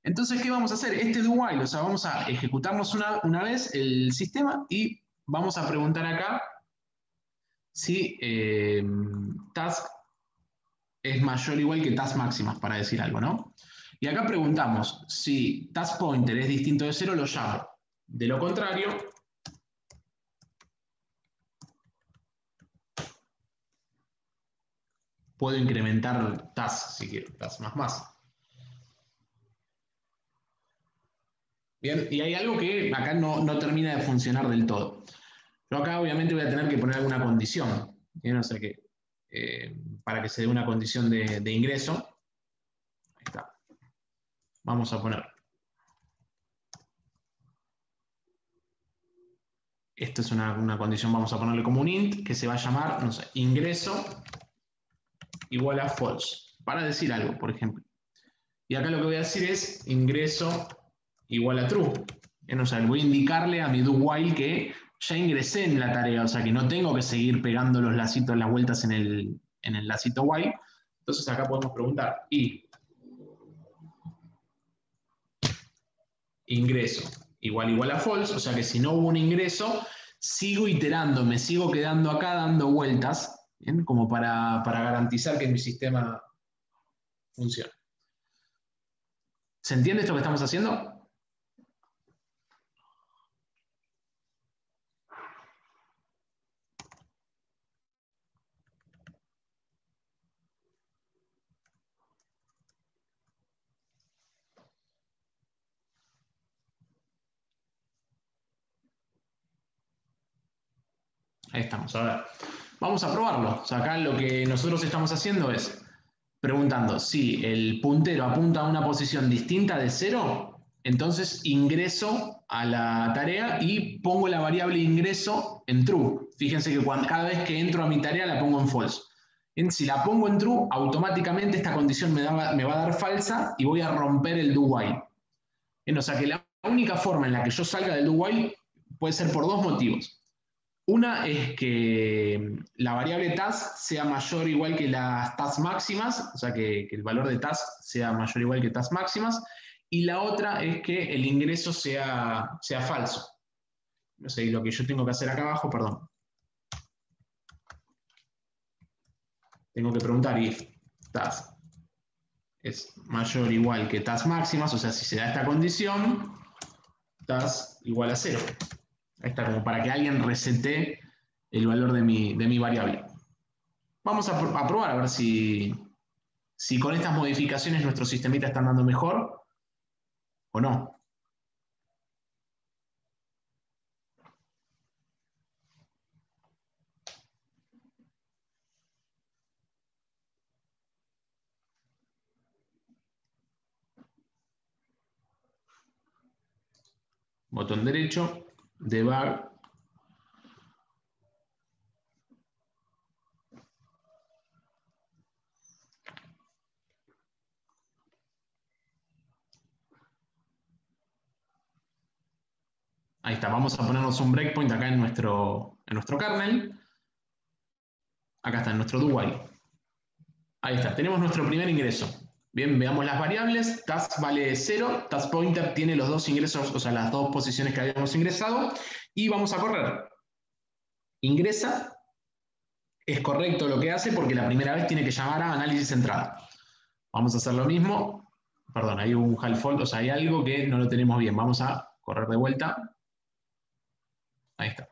Entonces, ¿qué vamos a hacer? Este do while, o sea, vamos a ejecutarnos una vez el sistema y vamos a preguntar acá si task es mayor o igual que task máximas, para decir algo, ¿no? Y acá preguntamos si task pointer es distinto de 0, lo llamo. De lo contrario, puedo incrementar task si quiero, task más. Bien, y hay algo que acá no termina de funcionar del todo. Yo acá obviamente voy a tener que poner alguna condición, ¿bien? O sea que para que se dé una condición de ingreso. Ahí está. Vamos a poner. Esto es una condición, vamos a ponerle como un int, que se va a llamar, no sé, ingreso igual a false, para decir algo, por ejemplo. Y acá lo que voy a decir es ingreso igual a true. O sea, voy a indicarle a mi do while que ya ingresé en la tarea, o sea que no tengo que seguir pegando los lacitos, las vueltas en el lacito while. Entonces acá podemos preguntar, y ingreso igual a false, o sea que si no hubo un ingreso, sigo iterando, me sigo quedando acá dando vueltas, ¿bien? Como para garantizar que mi sistema funcione. ¿Se entiende esto que estamos haciendo? Ahí estamos, a ver. Vamos a probarlo. O sea, acá lo que nosotros estamos haciendo es preguntando si el puntero apunta a una posición distinta de 0, entonces ingreso a la tarea y pongo la variable ingreso en true. Fíjense que cada vez que entro a mi tarea la pongo en false. Si la pongo en true, automáticamente esta condición me va a dar falsa y voy a romper el do while. O sea que la única forma en la que yo salga del do while puede ser por dos motivos. Una es que la variable task sea mayor o igual que las task máximas, o sea que el valor de task sea mayor o igual que task máximas, y la otra es que el ingreso sea falso. No sé, y lo que yo tengo que hacer acá abajo, perdón. Tengo que preguntar if task es mayor o igual que task máximas, o sea, si se da esta condición, task igual a 0. Ahí está, como para que alguien resete el valor de mi variable. Vamos a probar a ver si con estas modificaciones nuestro sistemita está andando mejor o no. Botón derecho, debug. Ahí está, vamos a ponernos un breakpoint acá en nuestro kernel. Acá está, en nuestro do while. Ahí está, tenemos nuestro primer ingreso. Bien, veamos las variables. Task vale 0, task pointer tiene los dos ingresos, o sea, las dos posiciones que habíamos ingresado. Y vamos a correr. Ingresa. Es correcto lo que hace porque la primera vez tiene que llamar a análisis entrada. Vamos a hacer lo mismo Perdón, hay un half fold, o sea, hay algo que no lo tenemos bien. Vamos a correr de vuelta. Ahí está.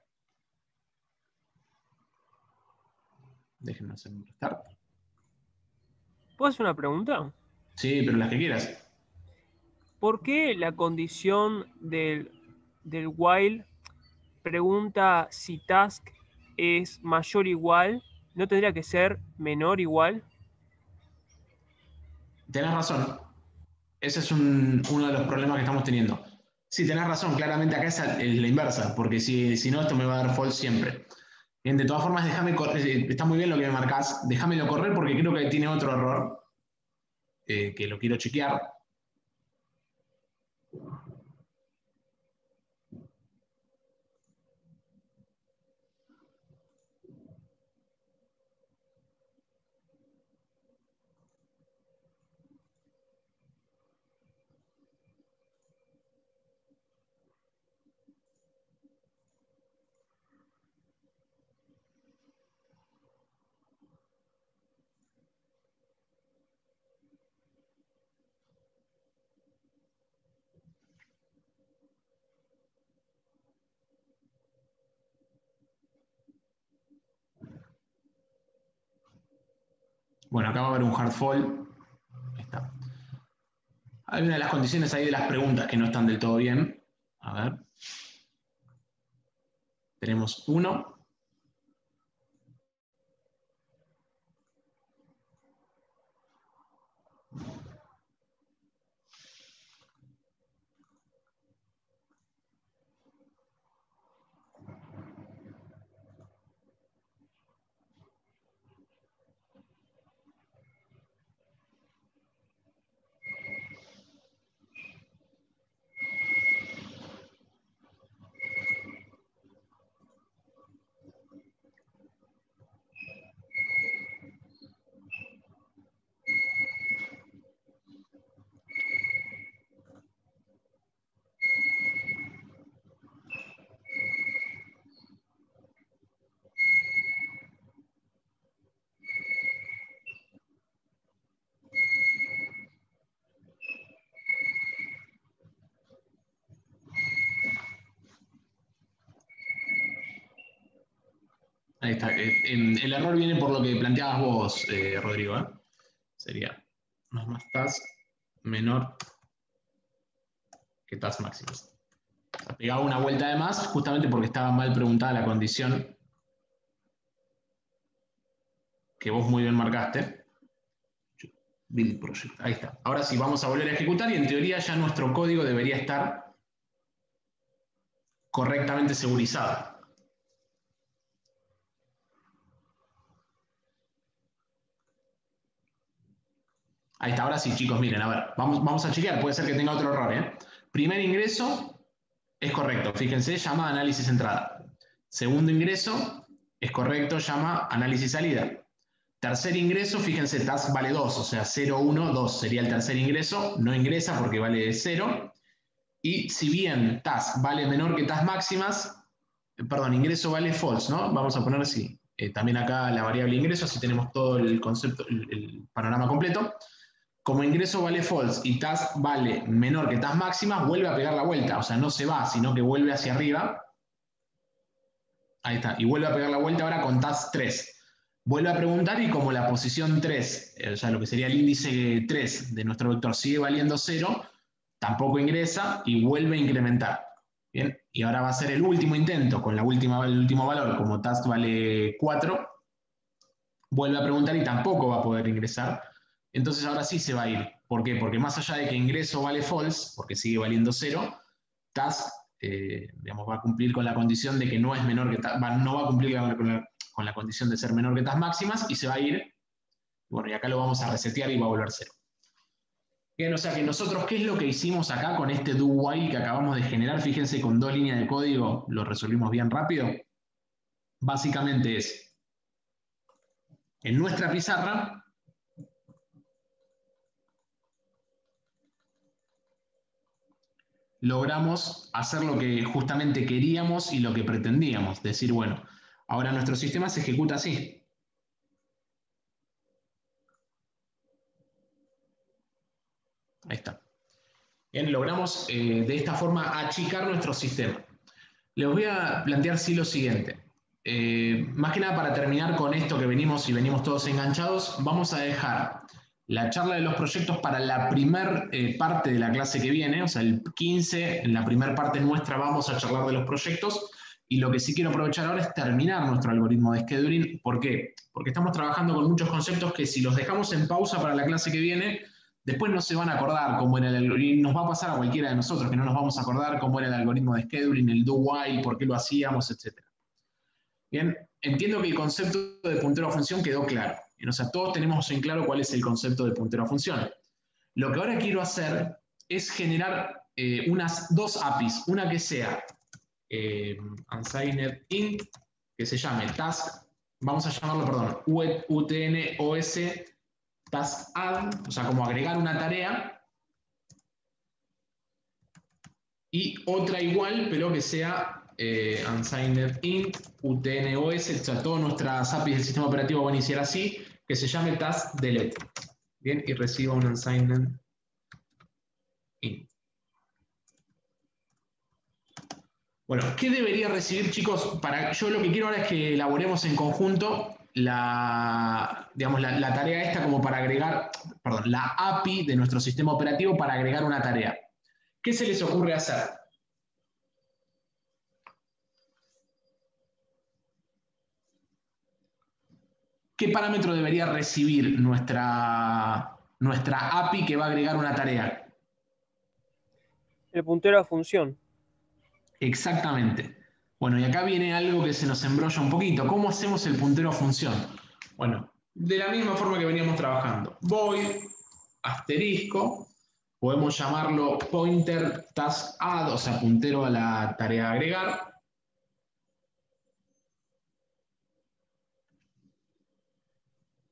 Déjenme hacer un restart. ¿Puedo hacer una pregunta? Sí, pero las que quieras. ¿Por qué la condición del while pregunta si task es mayor o igual? ¿No tendría que ser menor o igual? Tenés razón. Ese es uno de los problemas que estamos teniendo. Sí, tenés razón. Claramente acá es la inversa, porque si no, esto me va a dar false siempre. Bien, de todas formas, déjame correr. Está muy bien lo que me marcás. Déjamelo correr porque creo que tiene otro error que lo quiero chequear. Bueno, acá va a haber un hard fall. Ahí está. Hay una de las condiciones ahí de las preguntas que no están del todo bien. A ver. Tenemos 1. Ahí está. El error viene por lo que planteabas vos, Rodrigo. Sería más task menor que task máximas. O sea, pegaba una vuelta de más justamente porque estaba mal preguntada la condición que vos muy bien marcaste. Build project. Ahí está. Ahora sí, vamos a volver a ejecutar y en teoría ya nuestro código debería estar correctamente segurizado. Ahí está, ahora sí, chicos, miren, a ver, vamos a chequear, puede ser que tenga otro error, Primer ingreso es correcto, fíjense, llama análisis entrada. Segundo ingreso es correcto, llama análisis salida. Tercer ingreso, fíjense, task vale 2, o sea, 0, 1, 2 sería el tercer ingreso, no ingresa porque vale 0. Y si bien task vale menor que task máximas, perdón, ingreso vale false, ¿no? Vamos a poner así. También acá la variable ingreso, así tenemos todo el concepto, el panorama completo. Como ingreso vale false y task vale menor que task máximas, vuelve a pegar la vuelta. O sea, no se va, sino que vuelve hacia arriba. Ahí está. Y vuelve a pegar la vuelta ahora con task 3. Vuelve a preguntar y como la posición 3, o sea, lo que sería el índice 3 de nuestro vector sigue valiendo 0, tampoco ingresa y vuelve a incrementar. Bien, y ahora va a ser el último intento con el último valor, como task vale 4, vuelve a preguntar y tampoco va a poder ingresar. Entonces ahora sí se va a ir. ¿Por qué? Porque más allá de que ingreso vale false, porque sigue valiendo 0, task digamos, va a cumplir con la condición de que no es menor que no va a cumplir con la condición de ser menor que task máximas y se va a ir. Bueno, y acá lo vamos a resetear y va a volver 0. Bien, o sea que nosotros, ¿qué es lo que hicimos acá con este do while que acabamos de generar? Fíjense, con 2 líneas de código lo resolvimos bien rápido. Básicamente es, en nuestra pizarra, logramos hacer lo que justamente queríamos y lo que pretendíamos. Decir, bueno, ahora nuestro sistema se ejecuta así. Ahí está. Bien, logramos de esta forma achicar nuestro sistema. Les voy a plantear sí lo siguiente. Más que nada para terminar con esto que venimos todos enganchados, vamos a dejar la charla de los proyectos para la primer parte de la clase que viene, o sea, el 15, en la primera parte nuestra vamos a charlar de los proyectos, y lo que sí quiero aprovechar ahora es terminar nuestro algoritmo de scheduling. ¿Por qué? Porque estamos trabajando con muchos conceptos que si los dejamos en pausa para la clase que viene, después no se van a acordar cómo era el algoritmo, y nos va a pasar a cualquiera de nosotros que no nos vamos a acordar cómo era el algoritmo de scheduling, el do while, por qué lo hacíamos, etc. Bien, entiendo que el concepto de puntero a función quedó claro. O sea, todos tenemos en claro cuál es el concepto de puntero a función. Lo que ahora quiero hacer es generar unas dos APIs. Una que sea unsigned int, que se llame task, vamos a llamarlo, perdón, utnos task add, o sea, como agregar una tarea. Y otra igual, pero que sea unsigned int, utnos, o sea, todas nuestras APIs del sistema operativo van a iniciar así, que se llame task delete. Bien, y reciba un unsigned int. Bueno, ¿qué debería recibir, chicos? Yo lo que quiero ahora es que elaboremos en conjunto la tarea esta como para agregar, perdón, la API de nuestro sistema operativo para agregar una tarea. ¿Qué se les ocurre hacer? ¿Qué parámetro debería recibir nuestra API que va a agregar una tarea? El puntero a función. Exactamente. Bueno, y acá viene algo que se nos embrolla un poquito. ¿Cómo hacemos el puntero a función? Bueno, de la misma forma que veníamos trabajando. Void, asterisco, podemos llamarlo pointer task add, o sea, puntero a la tarea a agregar.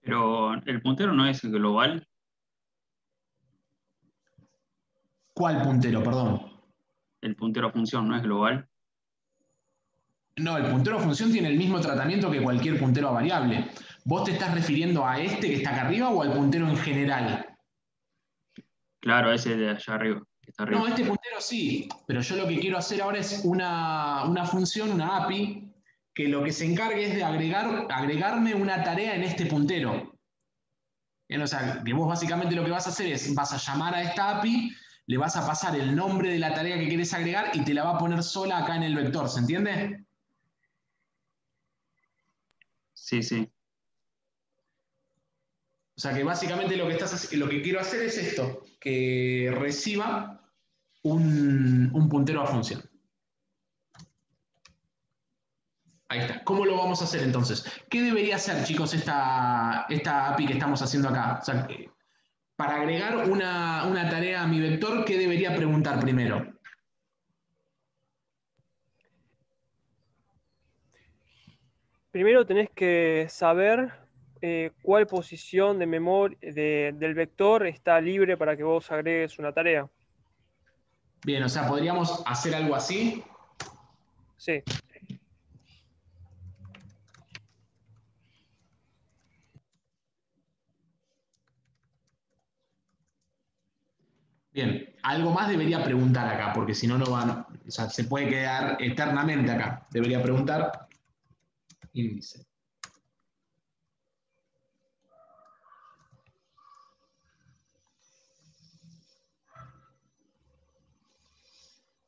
Pero el puntero no es global. ¿Cuál puntero, perdón? El puntero a función no es global. No, el puntero a función tiene el mismo tratamiento que cualquier puntero a variable. ¿Vos te estás refiriendo a este que está acá arriba o al puntero en general? Claro, ese de allá arriba, que está arriba. No, este puntero sí, pero yo lo que quiero hacer ahora es una función, una API, que lo que se encargue es de agregarme una tarea en este puntero. Bien, o sea, que vos básicamente lo que vas a hacer es, vas a llamar a esta API, le vas a pasar el nombre de la tarea que querés agregar y te la va a poner sola acá en el vector, ¿se entiende? Sí, sí. O sea que básicamente lo que quiero hacer es esto, que reciba un puntero a función. Ahí está. ¿Cómo lo vamos a hacer entonces? ¿Qué debería hacer, chicos, esta API que estamos haciendo acá? O sea, para agregar una tarea a mi vector, ¿qué debería preguntar primero? Primero tenés que saber cuál posición de memoria del vector está libre para que vos agregues una tarea. Bien, o sea, podríamos hacer algo así. Sí. Bien, algo más debería preguntar acá, porque si no, no van, o sea, se puede quedar eternamente acá. Debería preguntar índice.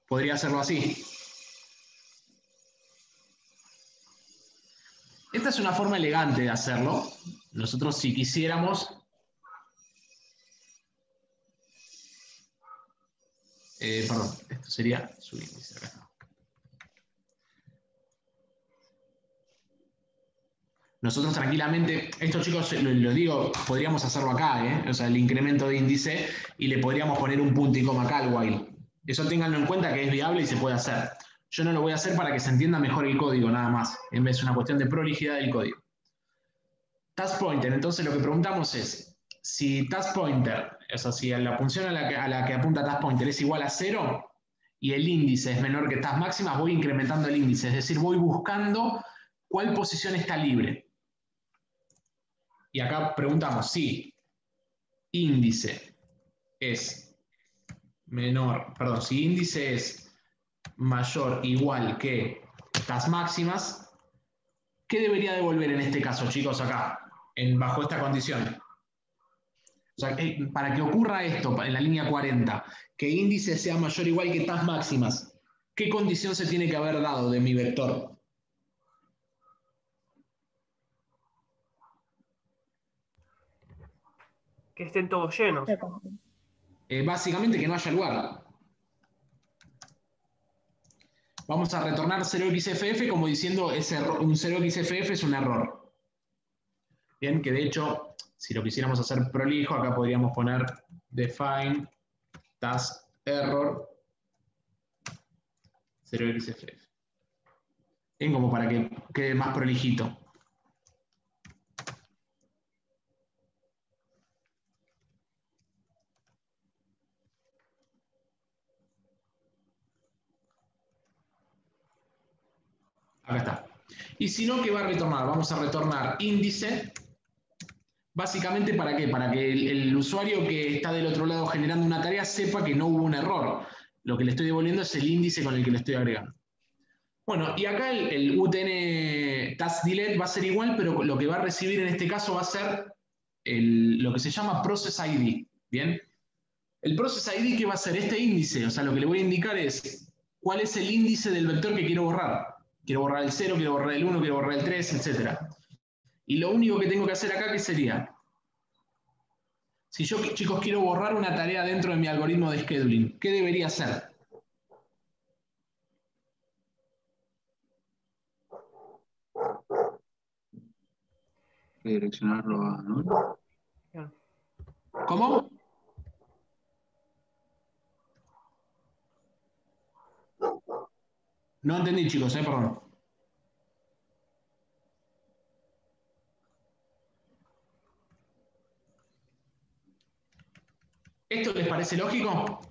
Podría hacerlo así. Esta es una forma elegante de hacerlo. Nosotros, si quisiéramos, perdón, esto sería su índice acá. Nosotros tranquilamente, esto chicos, lo digo, podríamos hacerlo acá, o sea, el incremento de índice, y le podríamos poner un punto y coma acá al while. Eso ténganlo en cuenta que es viable y se puede hacer. Yo no lo voy a hacer para que se entienda mejor el código, nada más. En vez de una cuestión de prolijidad del código. Task pointer, entonces lo que preguntamos es, si task pointer, o sea, si la función a la que apunta task pointer es igual a 0 y el índice es menor que task máximas, voy incrementando el índice, es decir, voy buscando cuál posición está libre. Y acá preguntamos si índice es si índice es mayor o igual que tas máximas, ¿qué debería devolver en este caso, chicos, acá, bajo esta condición? O sea, para que ocurra esto en la línea 40, que índice sea mayor o igual que tas máximas, ¿qué condición se tiene que haber dado de mi vector? Que estén todos llenos. Básicamente que no haya lugar. Vamos a retornar 0xff como diciendo un 0xff es un error. Bien, que de hecho, si lo quisiéramos hacer prolijo, acá podríamos poner define task error 0xff. Bien, como para que quede más prolijito. Acá está. Y si no, ¿qué va a retornar? Vamos a retornar índice. Básicamente, ¿para qué? Para que el usuario que está del otro lado generando una tarea sepa que no hubo un error. Lo que le estoy devolviendo es el índice con el que le estoy agregando. Bueno, y acá el UTN task delete va a ser igual, pero lo que va a recibir en este caso va a ser lo que se llama process ID. ¿Bien? El process ID, ¿qué va a ser? Este índice, o sea, lo que le voy a indicar es cuál es el índice del vector que quiero borrar. Quiero borrar el 0, quiero borrar el 1, quiero borrar el 3, etc. Y lo único que tengo que hacer acá, ¿qué sería? Si yo, chicos, quiero borrar una tarea dentro de mi algoritmo de scheduling, ¿qué debería hacer? Redireccionarlo a null. ¿Cómo? No entendí, chicos, perdón. ¿Esto les parece lógico?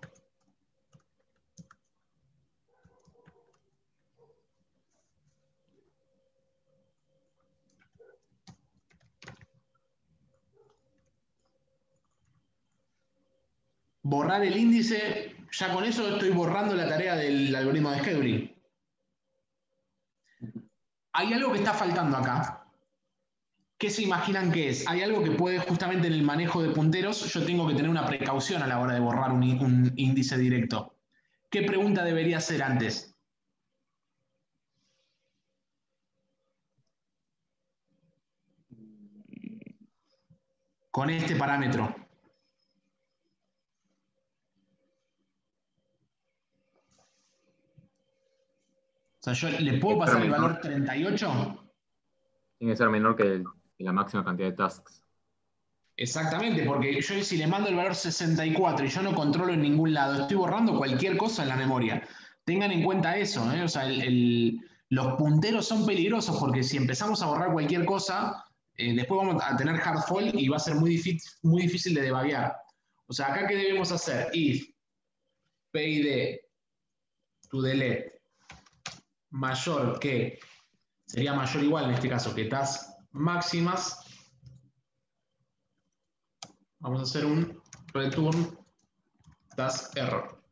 Borrar el índice, ya con eso estoy borrando la tarea del algoritmo de scheduling. Hay algo que está faltando acá. ¿Qué se imaginan que es? Hay algo que puede, justamente en el manejo de punteros, yo tengo que tener una precaución a la hora de borrar un índice directo. ¿Qué pregunta debería hacer antes? Con este parámetro. O sea, yo le puedo pasar el valor 38. Tiene que ser menor que la máxima cantidad de tasks. Exactamente, porque yo si le mando el valor 64 y yo no controlo en ningún lado, estoy borrando cualquier cosa en la memoria. Tengan en cuenta eso, O sea, los punteros son peligrosos porque si empezamos a borrar cualquier cosa, después vamos a tener hard fault y va a ser muy difícil de debuguear. O sea, acá ¿qué debemos hacer? If PID to delete mayor que, sería mayor o igual en este caso, que tas máximas. Vamos a hacer un return task error.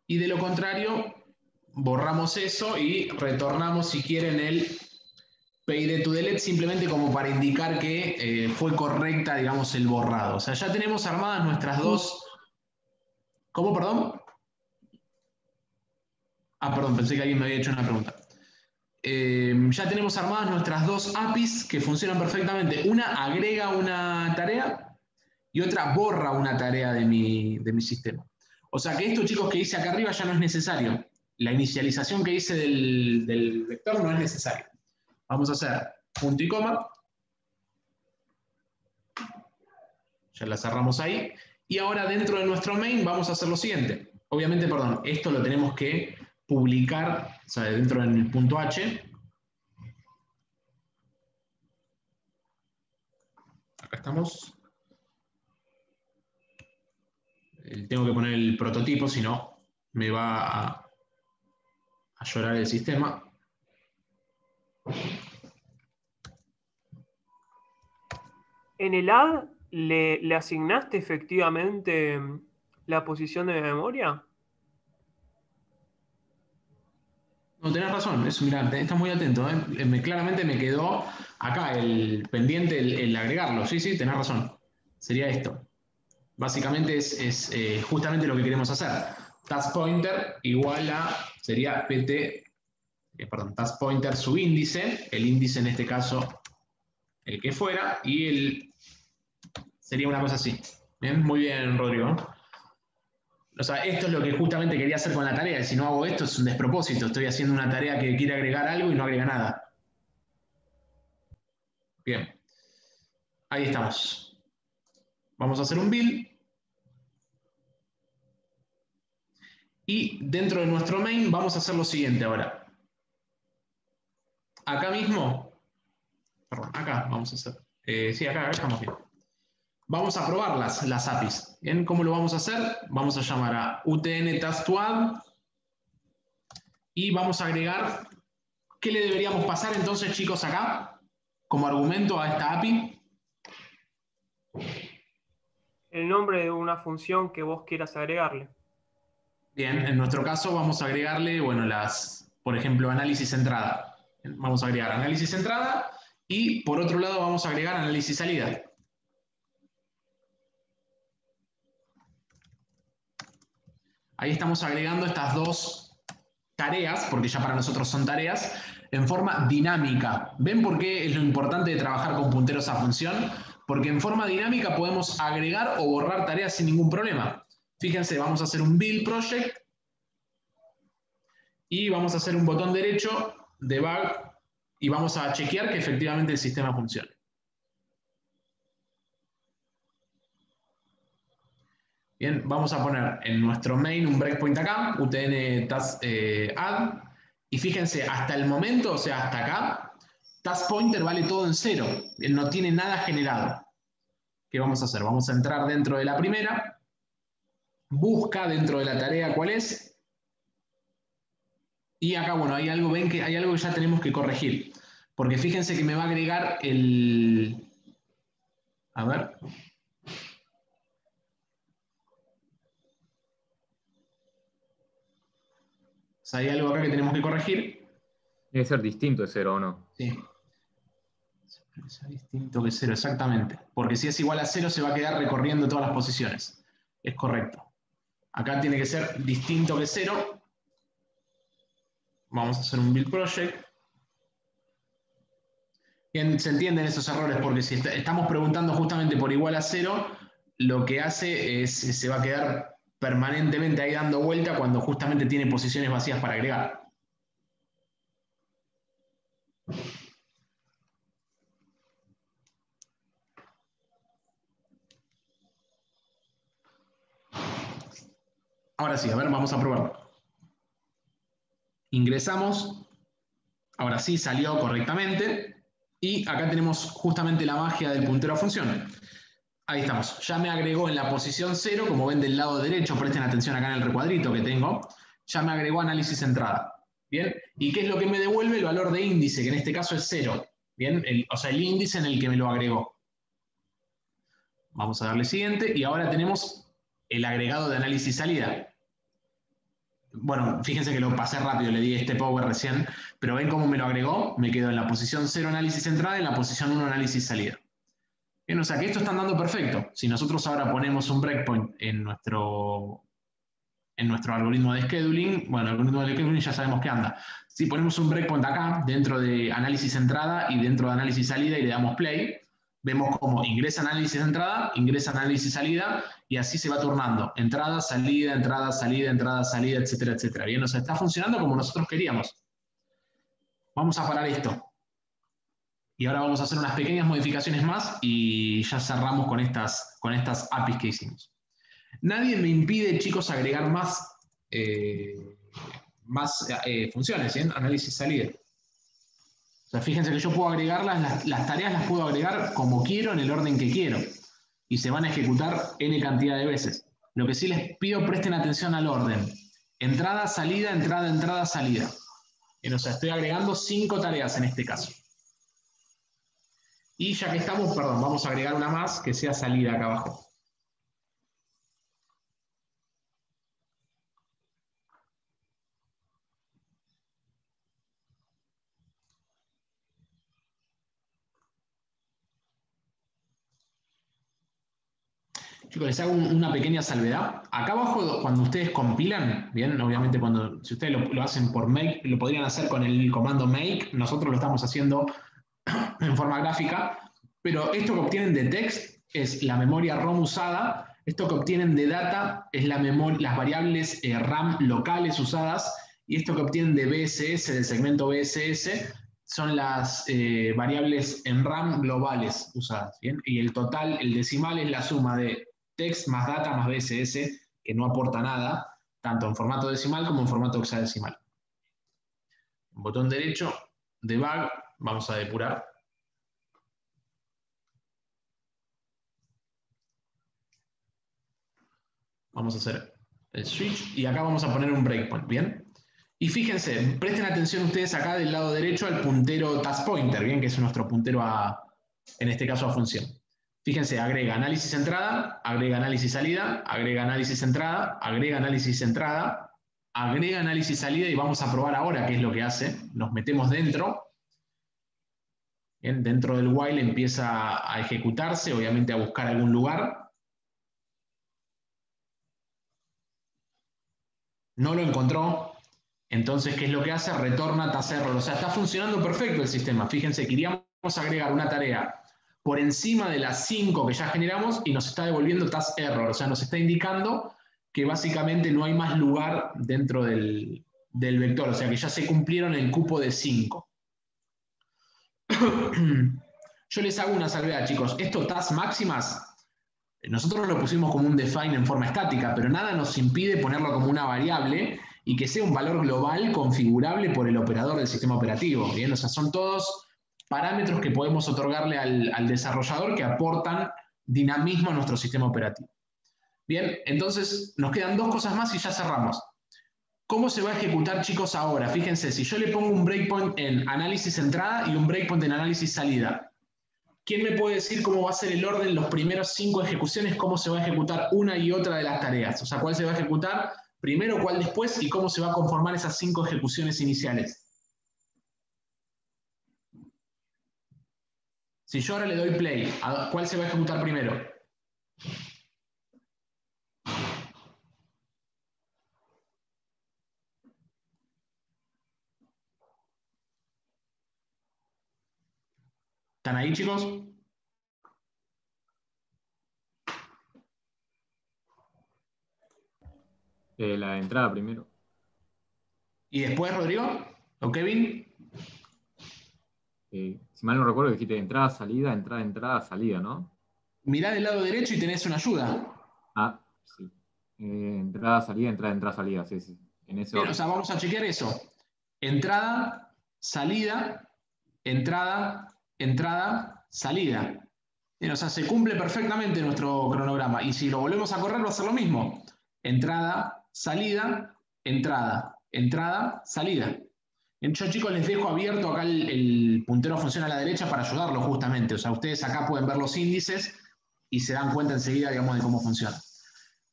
Y de lo contrario, borramos eso y retornamos, si quieren, el PID to delete simplemente como para indicar que fue correcta, digamos, el borrado. O sea, ya tenemos armadas nuestras dos... ¿Cómo, perdón? Ah, perdón, pensé que alguien me había hecho una pregunta. Ya tenemos armadas nuestras dos APIs que funcionan perfectamente. Una agrega una tarea y otra borra una tarea de mi sistema. O sea que esto, chicos, que hice acá arriba ya no es necesario. La inicialización que hice del vector no es necesaria. Vamos a hacer punto y coma. Ya la cerramos ahí. Y ahora dentro de nuestro main vamos a hacer lo siguiente. Obviamente, perdón, esto lo tenemos que publicar, o sea, dentro del punto H. Acá estamos. Tengo que poner el prototipo, si no me va a llorar el sistema. En el add le asignaste efectivamente la posición de memoria? No, tenés razón, mirá, estás muy atento, ¿eh? Claramente me quedó acá el pendiente, el agregarlo. Sí, sí, tenés razón. Sería esto. Básicamente es justamente lo que queremos hacer. Task pointer igual a, sería pt, task pointer subíndice, el índice en este caso, el que fuera, y sería una cosa así. ¿Bien? Muy bien, Rodrigo. O sea, esto es lo que justamente quería hacer con la tarea. Si no hago esto es un despropósito. Estoy haciendo una tarea que quiere agregar algo y no agrega nada. Bien. Ahí estamos. Vamos a hacer un build. Y dentro de nuestro main vamos a hacer lo siguiente ahora. Acá mismo, perdón, acá vamos a hacer. Sí, acá estamos bien. Vamos a probar las APIs. ¿Bien? ¿Cómo lo vamos a hacer? Vamos a llamar a UTN task to add y vamos a agregar. ¿Qué le deberíamos pasar entonces, chicos, acá como argumento a esta API? El nombre de una función que vos quieras agregarle. Bien, en nuestro caso vamos a agregarle, bueno, por ejemplo, análisis entrada. Vamos a agregar análisis entrada y por otro lado vamos a agregar análisis salida. Ahí estamos agregando estas dos tareas, porque ya para nosotros son tareas, en forma dinámica. ¿Ven por qué es lo importante de trabajar con punteros a función? Porque en forma dinámica podemos agregar o borrar tareas sin ningún problema. Fíjense, vamos a hacer un build project y vamos a hacer un botón derecho, debug, y vamos a chequear que efectivamente el sistema funcione. Bien, vamos a poner en nuestro main un breakpoint acá, UTN task add, y fíjense, hasta el momento, o sea, hasta acá, task pointer vale todo en 0, él no tiene nada generado. ¿Qué vamos a hacer? Vamos a entrar dentro de la primera, busca dentro de la tarea cuál es, y acá, bueno, hay algo, ven que hay algo que ya tenemos que corregir, porque fíjense que me va a agregar a ver. O sea, hay algo acá que tenemos que corregir. Debe ser distinto de 0 o no. Sí. Es distinto que 0, exactamente. Porque si es igual a 0 se va a quedar recorriendo todas las posiciones. Es correcto. Acá tiene que ser distinto que 0. Vamos a hacer un build project. Bien, se entienden esos errores porque si estamos preguntando justamente por igual a 0, lo que hace es se va a quedar permanentemente ahí dando vuelta cuando justamente tiene posiciones vacías para agregar. Ahora sí, a ver, vamos a probarlo. Ingresamos. Ahora sí, salió correctamente. Y acá tenemos justamente la magia del puntero a función. Ahí estamos. Ya me agregó en la posición 0, como ven del lado derecho, presten atención acá en el recuadrito que tengo, ya me agregó análisis entrada. ¿Bien? ¿Y qué es lo que me devuelve? El valor de índice, que en este caso es 0. ¿Bien? O sea, el índice en el que me lo agregó. Vamos a darle siguiente. Y ahora tenemos el agregado de análisis salida. Bueno, fíjense que lo pasé rápido, le di este power recién, pero ven cómo me lo agregó. Me quedo en la posición 0 análisis entrada y en la posición 1 análisis salida. Bien, o sea que esto está andando perfecto. Si nosotros ahora ponemos un breakpoint en nuestro algoritmo de scheduling, bueno, el algoritmo de scheduling ya sabemos que anda. Si ponemos un breakpoint acá, dentro de análisis entrada y dentro de análisis salida y le damos play, vemos cómo ingresa análisis entrada, ingresa análisis salida y así se va turnando. Entrada, salida, entrada, salida, entrada, salida, etcétera, etcétera. Bien, o sea, está funcionando como nosotros queríamos. Vamos a parar esto. Y ahora vamos a hacer unas pequeñas modificaciones más y ya cerramos con estas APIs que hicimos. Nadie me impide, chicos, agregar más funciones, ¿sí? Análisis salida. O sea, fíjense que yo puedo agregarlas, las tareas las puedo agregar como quiero, en el orden que quiero. Y se van a ejecutar N cantidad de veces. Lo que sí les pido, presten atención al orden. Entrada, salida, entrada, entrada, salida. O sea, estoy agregando 5 tareas en este caso. Y ya que estamos, perdón, vamos a agregar una más que sea salida acá abajo. Chicos, les hago una pequeña salvedad. Acá abajo, cuando ustedes compilan, bien, obviamente si ustedes lo hacen por make, lo podrían hacer con el comando make, nosotros lo estamos haciendo en forma gráfica, pero esto que obtienen de text es la memoria ROM usada, esto que obtienen de data es las variables RAM locales usadas, y esto que obtienen de BSS, del segmento BSS, son las variables en RAM globales usadas, ¿bien? Y el total, el decimal, es la suma de text más data más BSS, que no aporta nada, tanto en formato decimal como en formato hexadecimal. Botón derecho, debug, vamos a depurar. Vamos a hacer el switch y acá vamos a poner un breakpoint, ¿bien? Y fíjense, presten atención ustedes acá del lado derecho al puntero task pointer, ¿bien? Que es nuestro puntero en este caso a función. Fíjense, agrega análisis entrada, agrega análisis salida, agrega análisis entrada, agrega análisis entrada, agrega análisis salida, y vamos a probar ahora qué es lo que hace. Nos metemos dentro. Bien, dentro del while empieza a ejecutarse, obviamente a buscar algún lugar. No lo encontró. Entonces, ¿qué es lo que hace? Retorna task error. O sea, está funcionando perfecto el sistema. Fíjense, queríamos agregar una tarea por encima de las 5 que ya generamos y nos está devolviendo task error. O sea, nos está indicando que básicamente no hay más lugar dentro del vector. O sea, que ya se cumplieron el cupo de 5. Yo les hago una salvedad, chicos. Esto task máximas, nosotros lo pusimos como un define en forma estática, pero nada nos impide ponerlo como una variable y que sea un valor global configurable por el operador del sistema operativo. ¿Bien? O sea, son todos parámetros que podemos otorgarle al desarrollador que aportan dinamismo a nuestro sistema operativo. Bien, entonces nos quedan 2 cosas más y ya cerramos. ¿Cómo se va a ejecutar, chicos, ahora? Fíjense, si yo le pongo un breakpoint en análisis entrada y un breakpoint en análisis salida, ¿quién me puede decir cómo va a ser el orden, los primeros 5 ejecuciones, cómo se va a ejecutar una y otra de las tareas? O sea, cuál se va a ejecutar primero, cuál después, y cómo se va a conformar esas 5 ejecuciones iniciales. Si yo ahora le doy play, ¿cuál se va a ejecutar primero? ¿Están ahí, chicos? La entrada primero. ¿Y después, Rodrigo? ¿O Kevin? Si mal no recuerdo, dijiste entrada, salida, entrada, salida, ¿no? Mirá del lado derecho y tenés una ayuda. Ah, sí. Entrada, salida, sí, sí. En ese Bien, orden. o sea, vamos a chequear eso. Entrada, salida, entrada, salida. Bien, o sea, se cumple perfectamente nuestro cronograma. Y si lo volvemos a correr, va a ser lo mismo. Entrada, salida, salida. Yo, chicos, les dejo abierto acá el puntero funciona a la derecha para ayudarlo justamente. O sea, ustedes acá pueden ver los índices y se dan cuenta enseguida, digamos, de cómo funciona.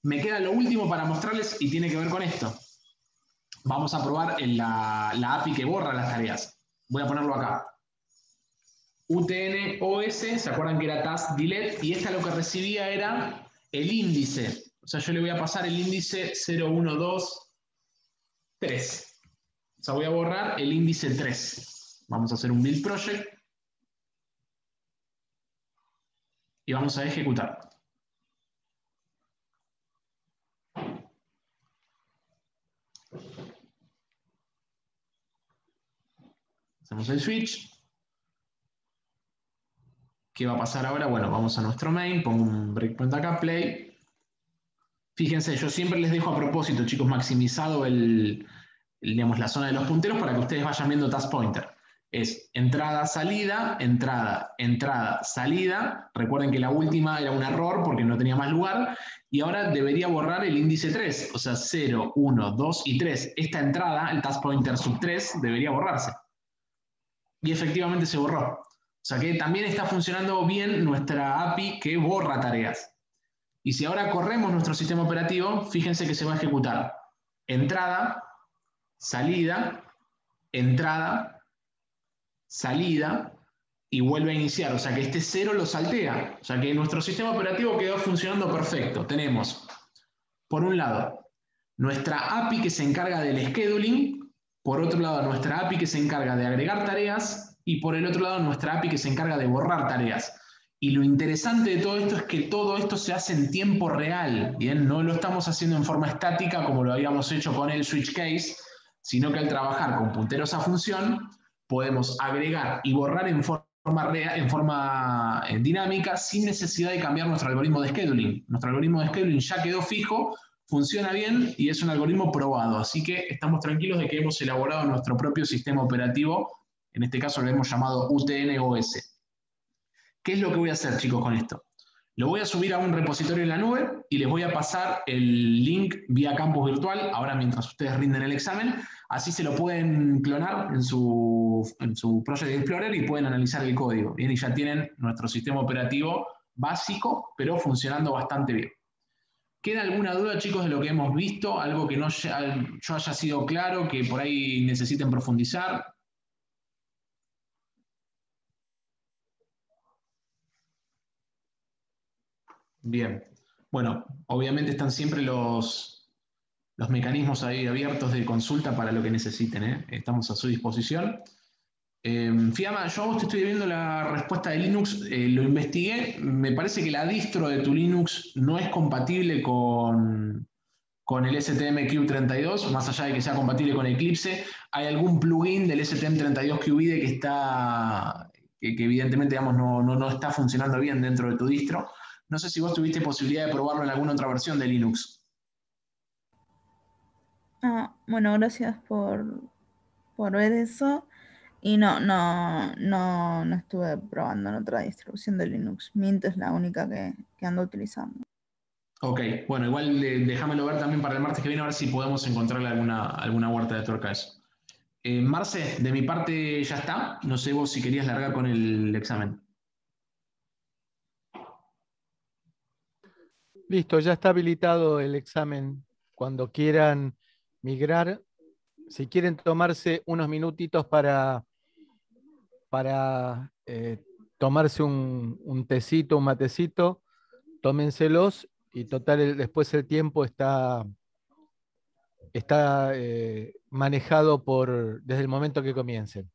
Me queda lo último para mostrarles y tiene que ver con esto. Vamos a probar la API que borra las tareas. Voy a ponerlo acá. UTN-OS, ¿se acuerdan que era task delete? Y esta lo que recibía era el índice. O sea, yo le voy a pasar el índice 0123. O sea, voy a borrar el índice 3. Vamos a hacer un build project. Y vamos a ejecutar. Hacemos el switch. ¿Qué va a pasar ahora? Bueno, vamos a nuestro main, pongo un breakpoint acá, play. Fíjense, yo siempre les dejo a propósito, chicos, maximizado digamos, la zona de los punteros para que ustedes vayan viendo task pointer. Es entrada, salida, entrada, entrada, salida. Recuerden que la última era un error porque no tenía más lugar. Y ahora debería borrar el índice 3. O sea, 0, 1, 2 y 3. Esta entrada, el task pointer sub 3, debería borrarse. Y efectivamente se borró. O sea que también está funcionando bien nuestra API que borra tareas. Y si ahora corremos nuestro sistema operativo, fíjense que se va a ejecutar entrada, salida, entrada, salida, y vuelve a iniciar. O sea que este 0 lo saltea. O sea que nuestro sistema operativo quedó funcionando perfecto. Tenemos, por un lado, nuestra API que se encarga del scheduling, por otro lado, nuestra API que se encarga de agregar tareas, y por el otro lado, nuestra API que se encarga de borrar tareas. Y lo interesante de todo esto es que todo esto se hace en tiempo real, ¿bien? No lo estamos haciendo en forma estática como lo habíamos hecho con el switch case, sino que al trabajar con punteros a función, podemos agregar y borrar en forma dinámica sin necesidad de cambiar nuestro algoritmo de scheduling. Nuestro algoritmo de scheduling ya quedó fijo, funciona bien y es un algoritmo probado. Así que estamos tranquilos de que hemos elaborado nuestro propio sistema operativo. En este caso lo hemos llamado UTN-OS. ¿Qué es lo que voy a hacer, chicos, con esto? Lo voy a subir a un repositorio en la nube y les voy a pasar el link vía campus virtual, ahora mientras ustedes rinden el examen. Así se lo pueden clonar en su Project Explorer y pueden analizar el código. Bien, y ya tienen nuestro sistema operativo básico, pero funcionando bastante bien. ¿Queda alguna duda, chicos, de lo que hemos visto? ¿Algo que yo haya sido claro, que por ahí necesiten profundizar? Bien. Bueno, obviamente están siempre los mecanismos ahí abiertos de consulta para lo que necesiten, ¿eh? Estamos a su disposición. Fiamma, yo a vos te estoy viendo la respuesta de Linux, lo investigué, me parece que la distro de tu Linux no es compatible con el STM32, más allá de que sea compatible con Eclipse. Hay algún plugin del STM32 que UVIDE que evidentemente digamos, no está funcionando bien dentro de tu distro. No sé si vos tuviste posibilidad de probarlo en alguna otra versión de Linux. Bueno, gracias por ver eso. Y no estuve probando en otra distribución de Linux. Mint es la única que ando utilizando. Ok, bueno, igual déjamelo ver también para el martes que viene a ver si podemos encontrarle alguna vuelta de tuerca a eso. Marce, de mi parte ya está. No sé vos si querías largar con el examen. Listo, ya está habilitado el examen. Cuando quieran migrar, si quieren tomarse unos minutitos para tomarse un tecito, un matecito, tómenselos y total después el tiempo está manejado desde el momento que comiencen.